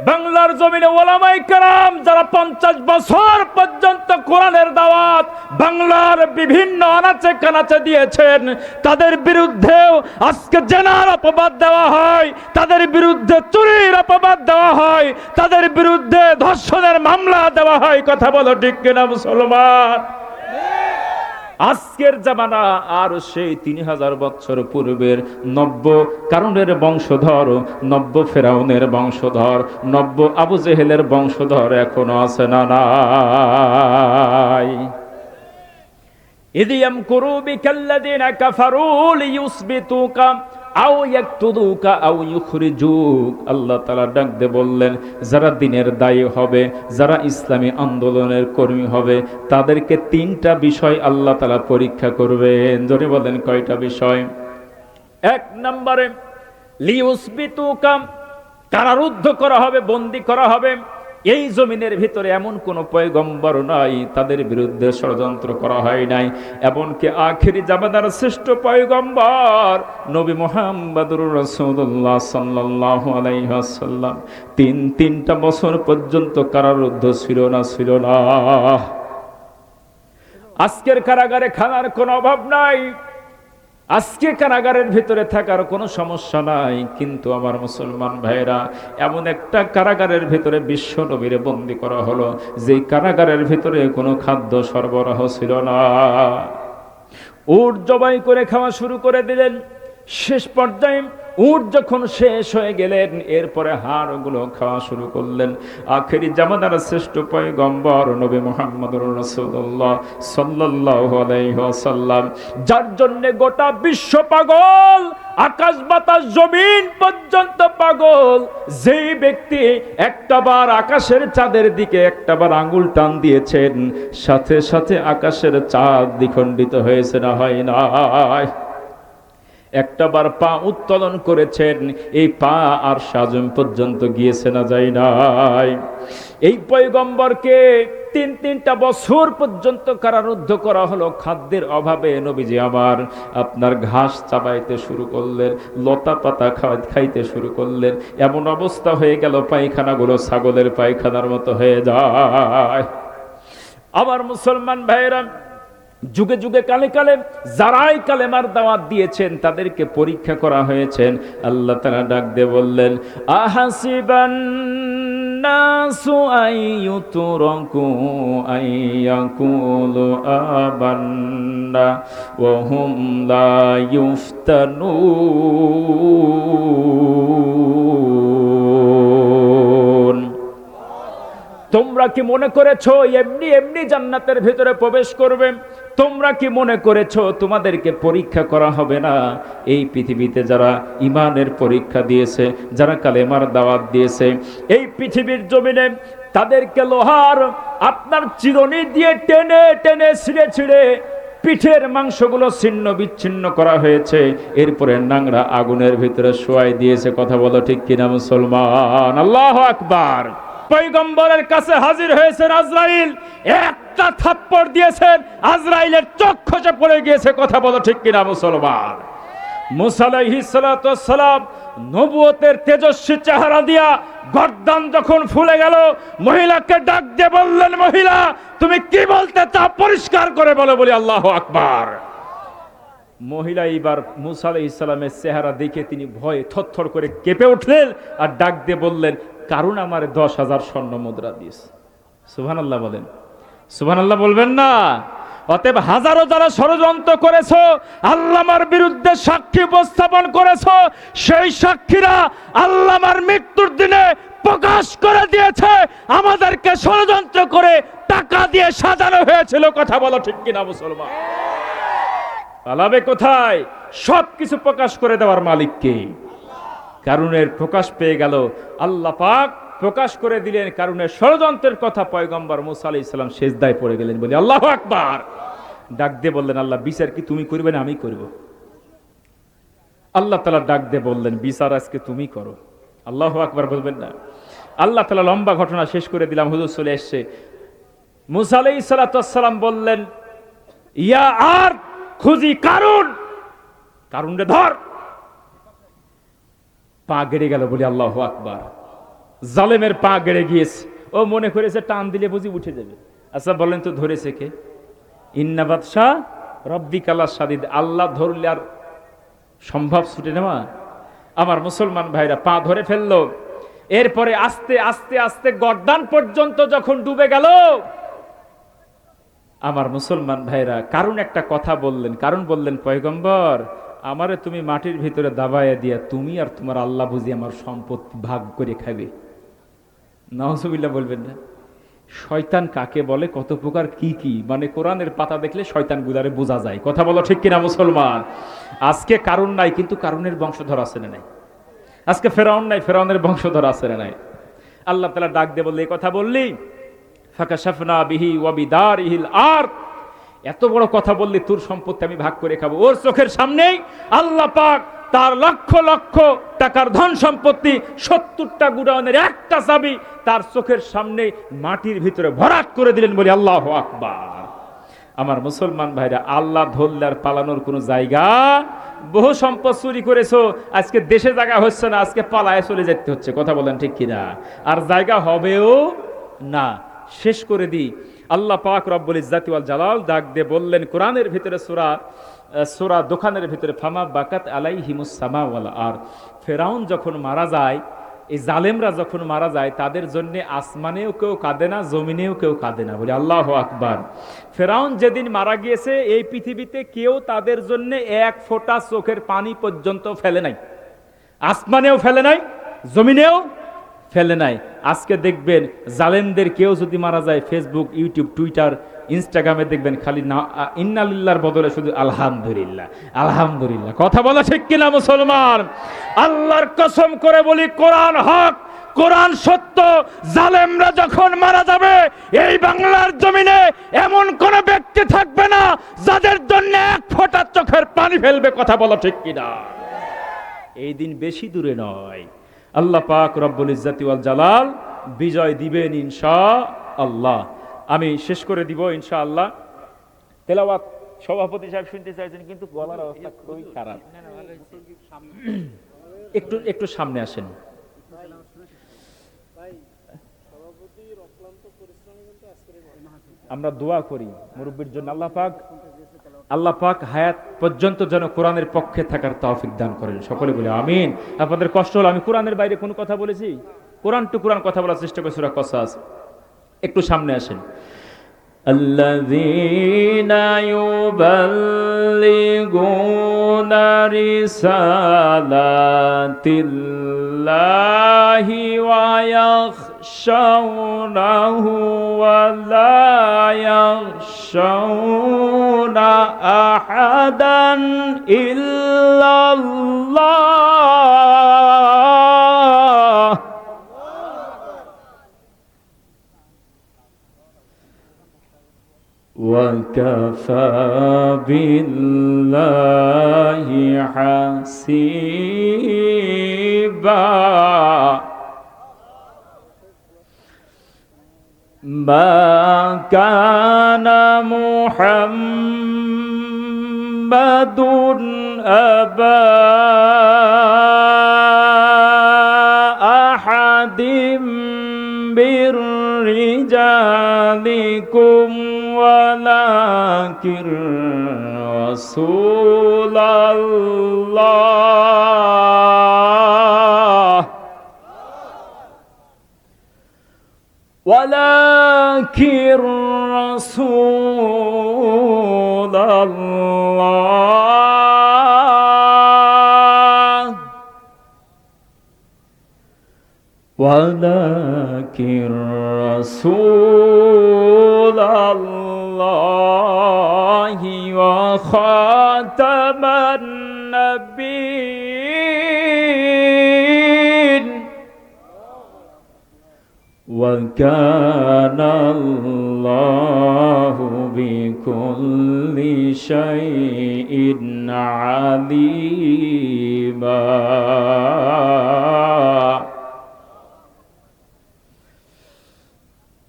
বাংলার জমিনে ওলামায়ে কেরাম যারা 50 বছর পর্যন্ত কোরআনের দাওয়াত বাংলার বিভিন্ন আনাচে কানাচে দিয়েছেন, তাদের বিরুদ্ধেও আজকে জেনার অপবাদ দেওয়া হয়, তাদের বিরুদ্ধে চুরির অপবাদ দেওয়া হয়, তাদের বিরুদ্ধে ধর্ষণের মামলা দেওয়া হয়। কথা বলো ঠিক কিনা মুসলমান? আজকের জামানা আর সেই 3000 বছর পূর্বের নব্য কারণের বংশধর, নব্য ফেরাউনের বংশধর, নব্য আবু জেহেলের বংশধর এখনো আছে না নাই? ইদিয়াম কুরু বিকাল্লাযিনা কাফারু লিয়ুসবিতুকা আও ইয়াকতুলুকা আও ইউখরিজুক। আল্লাহ তাআলা ডাক দিয়ে বললেন যারা দ্বীনের দায়ী হবে, যারা ইসলামী আন্দোলনের কর্মী হবে, তাদেরকে 3টা বিষয় আল্লাহ তাআলা পরীক্ষা করবেন। জোরে বলেন কয়টা বিষয়? 1 নম্বরে লিয়ুসবিতুকা, কারারুদ্ধ করা হবে, বন্দী করা হবে। এই জমিনের ভিতরে এমন কোন পয়গম্বর নাই তাদের বিরুদ্ধে ষড়যন্ত্র করা হয় নাই। এমনকি আখিরি জামানার শ্রেষ্ঠ পয়গম্বর নবী মুহাম্মদুর রাসূলুল্লাহ সাল্লাল্লাহু আলাইহি ওয়াসাল্লাম 3টা বছর পর্যন্ত কারারুদ্ধ ছিল না। আজকের কারাগারে খানার কোনো অভাব নাই। আজকে কারাগারের ভিতরে থাকার কোনো সমস্যা নাই, কিন্তু আমার মুসলমান ভাইরা, এমন একটা কারাগারের ভিতরে বিশ্ব নবীরে বন্দী করা হলো, যেই কারাগারের ভিতরে কোনো খাদ্য সরবরাহ ছিল না। উট জবাই করে খাওয়া শুরু করে দিলেন। শেষ পর্যায়ে উট যখন শেষ হয়ে গেলেন, এরপরে হাড়গুলো খাওয়া শুরু করলেন। আখেরি জামানার শ্রেষ্ঠ পয়গম্বর নবী মুহাম্মদুর রাসূলুল্লাহ সাল্লাল্লাহু আলাইহি ওয়াসাল্লাম, যার জন্য গোটা বিশ্ব পাগল, আকাশ বাতাস জমিন পর্যন্ত পাগল, যেই ব্যক্তি একটাবার আকাশের চাঁদের দিকে একটাবার আঙ্গুল টান দিয়েছেন, সাথে সাথে আকাশের চাঁদ দ্বিখণ্ডিত হয়েছে না হয় না? একটাবার পা উত্তোলন করেছেন, এই পা আর সাজম পর্যন্ত গিয়েছে না যায় নাই। এই পয়গম্বরকে তিনটা বছর পর্যন্ত কারারুদ্ধ করা হলো খাদ্যের অভাবে। নবীজি আমার আপনার ঘাস চাবাইতে শুরু করলেন, লতা পাতা খাইতে শুরু করলেন। এমন অবস্থা হয়ে গেল পায়খানাগুলো ছাগলের পায়খানার মতো হয়ে যায়। আমার মুসলমান ভাইরা, যুগে যুগে কালে কালে যারাই কালেমার দাওয়াত দিয়েছেন তাদেরকে পরীক্ষা করা হয়েছেন। আল্লাহ তাআলা ডাক দিয়ে বললেন, আহাসিবান নাসু আইয়ুতরাকু আইয়াকুলু আমান্না ওয়া হুম লা ইফতানুন। তোমরা কি মনে করেছো এমনি এমনি জান্নাতের ভিতরে প্রবেশ করবে? তোমরা কি মনে করেছো তোমাদেরকে পরীক্ষা করা হবে না? এই পৃথিবীতে যারা ইমানের পরীক্ষা দিয়েছে, যারা কালেমার দাওয়াত দিয়েছে, এই পৃথিবীর জমিনে তাদেরকে লোহার আপনার চিরুনি দিয়ে টেনে টেনে ছিঁড়ে ছিঁড়ে পিঠের মাংসগুলো ছিন্ন বিচ্ছিন্ন করা হয়েছে। এরপরে নাংরা আগুনের ভিতরে শোয়াই দিয়েছে। কথা বলো ঠিক কিনা মুসলমান? আল্লাহু আকবার। পয়গম্বরের কাছে হাজির হয়েছেন আজরাইল, একটা থাপ্পড় দিয়েছেন, আজরাইলের চোখ খসে পড়ে গিয়েছে। কথা বলো ঠিক কিনা মুসলমান? মুসা আলাইহিস সালাতু ওয়াস সালাম নবুয়তের তেজস্বী চেহারা দিয়া গর্দান যখন ফুলে গেল, মহিলাকে ডাক দিয়ে বললেন, মহিলা তুমি কি বলতে চাও পরিষ্কার করে বলো। বলি আল্লাহু আকবার। মহিলা এবার মুসা আলাইহিস সালামের চেহারা দেখে তিনি ভয়ে থরথর করে কেঁপে উঠলেন আর ডাক দিয়ে বললেন, কারণ আমার 10,000 স্বর্ণ মুদ্রা দিয়েছে। সুবহানাল্লাহ বলেন, সুবহানাল্লাহ বলবেন না? অতএব হাজারো যারা ষড়যন্ত্র করেছো, আল্লামার বিরুদ্ধে সাক্ষী উপস্থাপন করেছো, সেই সাক্ষীরা আল্লামার মৃত্যুর দিনে প্রকাশ করে দিয়েছে আমাদেরকে ষড়যন্ত্র করে টাকা দিয়ে সাজানো হয়েছিল। কথা বলো ঠিক কিনা মুসলমান? পালাবে কোথায়? সবকিছু প্রকাশ করে দেওয়ার মালিক কে? কারুনের প্রকাশ পেয়ে গেল, আল্লাহ পাক প্রকাশ করে দিলেন কারুনের ষড়যন্ত্রের কথা। পয়গম্বর মুসা আলাইহিস সালাম সেজদায় পড়ে গেলেন। বলি আল্লাহু আকবার। ডাক দিয়ে বললেন, আল্লাহ বিচার কি তুমি করবে না আমি করব? আল্লাহ তাআলা ডাক দিয়ে বললেন, বিচার আজকে তুমি করো। আল্লাহু আকবার বলবেন না? আল্লাহ তাআলা লম্বা ঘটনা শেষ করে দিলাম, হুজুর চলে এসছে। মুসা আলাইহিস সালাম বললেন, ইয়া আর খুঁজি কারুন, কারুনরে ধর। পা গেড়ে গেল। বলি আল্লাহু আকবার। জালেমের পা গেড়ে গিয়েছে। ও মনে করেছে টান দিলে বুঝি উঠে যাবে। আচ্ছা বলেন তো ধরেছে কে? ইন্না বাদশা রব্বিকা লাশাদীদ। আল্লাহ ধরলে আর সম্ভব ছুটে নেওয়া? আমার মুসলমান ভাইরা, পা ধরে ফেললো। এরপরে আস্তে আস্তে আস্তে গর্দান পর্যন্ত যখন ডুবে গেল, আমার মুসলমান ভাইরা, কারণ একটা কথা বললেন। কারণ বললেন, পয়গম্বর আমারে তুমি মাটির ভিতরে দাবাইয়া দিয়া তুমি আর তোমার আল্লাহ বুঝি আমার সম্পত্তি ভাগ করে খাবে। নাউজুবিল্লাহ বলবেন না? শয়তান কাকে বলে, কত প্রকার কি কি, মানে কোরআনের পাতা দেখলে শয়তান গুলারে বোঝা যায়। কথা বলো ঠিক কিনা মুসলমান? আজকে কারণ নাই, কিন্তু কারণের বংশধর আছে না নাই? আজকে ফেরাউন নাই, ফেরাউনের বংশধর আছে না নাই? আল্লাহ তাআলা ডাক দিয়ে বললে, এই কথা বললি, ফাকাশাফনা বিহি ওয়া বিদারিহিল আরদ। এত বড় কথা বললি, তোর সম্পত্তি আমি ভাগ করে খাবো। ওর চোখের সামনেই আল্লাহ পাক তার লক্ষ লক্ষ টাকার ধন সম্পত্তি, 70টা গুডাউনের একটা চাবি তার চোখের সামনে মাটির ভিতরে ভরাট করে দিলেন। বলি আল্লাহু আকবার। আমার মুসলমান ভাইরা, আল্লাহ ধরলে আর পালানোর কোনো জায়গা? বহু সম্পদ চুরি করেছো, আজকে দেশে জায়গা হচ্ছে না, আজকে পালায় চলে যেতে হচ্ছে। কথা বলেন ঠিক কিনা? আর জায়গা হবেও না। শেষ করে দিই, আল্লাহ পাক রব্বুল ইজ্জাতি ওয়াল জালাল ডাক দিয়ে বললেন কোরআনের ভিতরে সূরা দোকানের ভিতরে ফামা বাকাত আলাইহিমুস সামা ওয়াল আর, ফেরাউন যখন মারা যায়, এই জালেমরা যখন মারা যায়, তাদের জন্য আসমানেও কেউ কাঁদে না, জমিনেও কেউ কাঁদে না। বলি আল্লাহু আকবার। ফেরাউন যেদিন মারা গিয়েছে, এই পৃথিবীতে কেউ তাদের জন্য এক ফোঁটা চোখের পানি পর্যন্ত ফেলে নাই, আসমানেও ফেলে নাই, জমিনেও ফেলে নাই। আজকে দেখবেন জালেমদের কেউ যদি মারা যায়, ফেসবুক, ইউটিউব, টুইটার, ইনস্টাগ্রামে দেখবেন খালি না ইন্নালিল্লাহর বদলে শুধু আলহামদুলিল্লাহ আলহামদুলিল্লাহ। কথা বলা ঠিক কিনা মুসলমান? আল্লাহর কসম করে বলি, কোরআন হক, কোরআন সত্য। জালেমরা যখন মারা যাবে, এই বাংলার জমিনে এমন কোন ব্যক্তি থাকবে না যাদের জন্য এক ফোঁটা চোখের পানি ফেলবে। কথা বলা ঠিক কিনা? এই দিন বেশি দূরে নয়। আল্লাহ পাক রব্বুল ইজ্জাতি ওয়াল জালাল বিজয় দিবেন ইনশাআল্লাহ। আমি শেষ করে দিব ইনশাআল্লাহ। তেলাওয়াত সভাপতি সাহেব শুনতে চাইছেন, কিন্তু গলার অবস্থা খুবই খারাপ। একটু সামনে আসেন। আমরা দোয়া করি মুরব্বির জন্য, আল্লাহ পাক হায়াত পর্যন্ত যেন কোরআনের পক্ষে থাকার তৌফিক দান করেন। সকলে বলে আমিন। আপনাদের কষ্ট হলো, আমি কোরআনের বাইরে কোনো কথা বলেছি? কোরআন টু কোরআন কথা বলার চেষ্টা করি। সূরা কসাস, একটু সামনে আসেন। আল্লাযীনা ইউবাল্লিগুনা রিসালাতিল্লাহি ওয়া ইয়াখশাউনাহু ওয়া লা ইয়াখশাউনা আহাদান ইল্লাল্লাহ। وَكَفَى بِاللَّهِ حَسِيبًا مَا كَانَ مُحَمَّدٌ أَبَا أَحَدٍ مِّن رِّجَالِكُمْ ولكن رسول الله ولكن رسول الله ولكن رسول الله وخاتم النبيين وكان الله بكل شيء عليما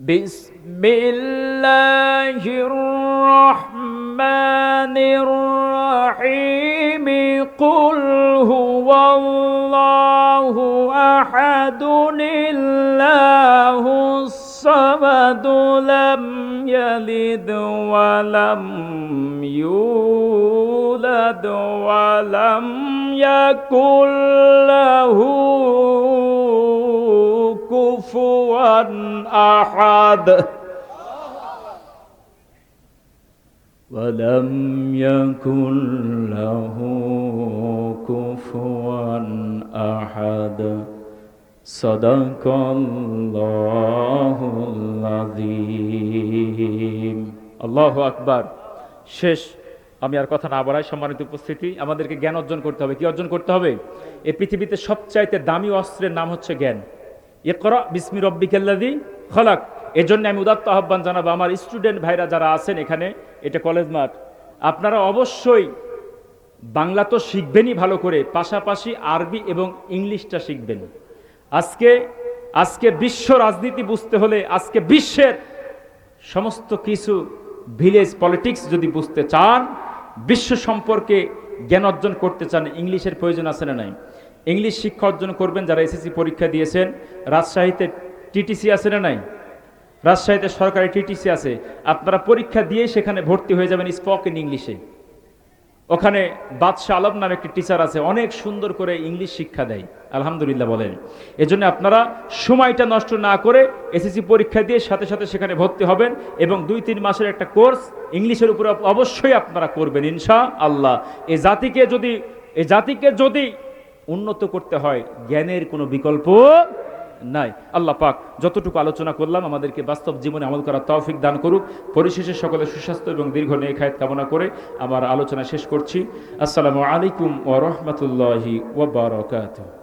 بسم الله الرحمن الرحيم قل هو الله أحد الله الصمد لم يلد ولم يولد ولم يكن له كفوا أحد ولم يكن له كفوا أحد صدق الله العظيم الله أكبر শেষ। আমি আর কথা না বাড়াই, সম্মানিত উপস্থিতি, আমাদেরকে জ্ঞান অর্জন করতে হবে। কি অর্জন করতে হবে? এই পৃথিবীতে সবচাইতে দামি অস্ত্রের নাম হচ্ছে জ্ঞান। ইকরা বিসমি রব্বিকাল্লাযী খলাক। এজন্য আমি উদাত্ত আহ্বান জানাবো আমার স্টুডেন্ট ভাইরা যারা আছেন এখানে, এটা কলেজ মাঠ, আপনারা অবশ্যই বাংলা তো শিখবেনই ভালো করে, পাশাপাশি আরবি এবং ইংলিশটা শিখবেন। আজকে বিশ্ব রাজনীতি বুঝতে হলে, আজকে বিশ্বের সমস্ত কিছু ভিলেজ পলিটিক্স যদি বুঝতে চান, বিশ্ব সম্পর্কে জ্ঞান অর্জন করতে চান, ইংলিশের প্রয়োজন আছে না নাই? ইংলিশ শিক্ষা অর্জন করবেন যারা এসএসসি পরীক্ষা দিয়েছেন। রাজশাহীতে টিটিসি আছে না নাই? রাজশাহীতে সরকারি টিটিসি আছে, আপনারা পরীক্ষা দিয়ে সেখানে ভর্তি হয়ে যাবেন স্পোকেন ইংলিশে। ওখানে বাদশাহ আলম নামে একটি টিচার আছে, অনেক সুন্দর করে ইংলিশ শিক্ষা দেয়, আলহামদুলিল্লাহ বলেন। এজন্য আপনারা সময়টা নষ্ট না করে এসএসসি পরীক্ষা দিয়ে সাথে সাথে সেখানে ভর্তি হবেন এবং 2-3 মাসের একটা কোর্স ইংলিশের উপরে অবশ্যই আপনারা করবেন ইনশাআল্লাহ। এই জাতিকে যদি উন্নত করতে হয়, জ্ঞানের কোনো বিকল্প নাই। আল্লাহ পাক যতটুকু আলোচনা করলাম আমাদেরকে বাস্তব জীবনে আমল করার তৌফিক দান করুক। পরিশেষে সকলে সুস্বাস্থ্য এবং দীর্ঘ নেক হায়াত কামনা করে আমার আলোচনা শেষ করছি। আসসালামু আলাইকুম ওয়া রাহমাতুল্লাহি ওয়া বারাকাতুহু।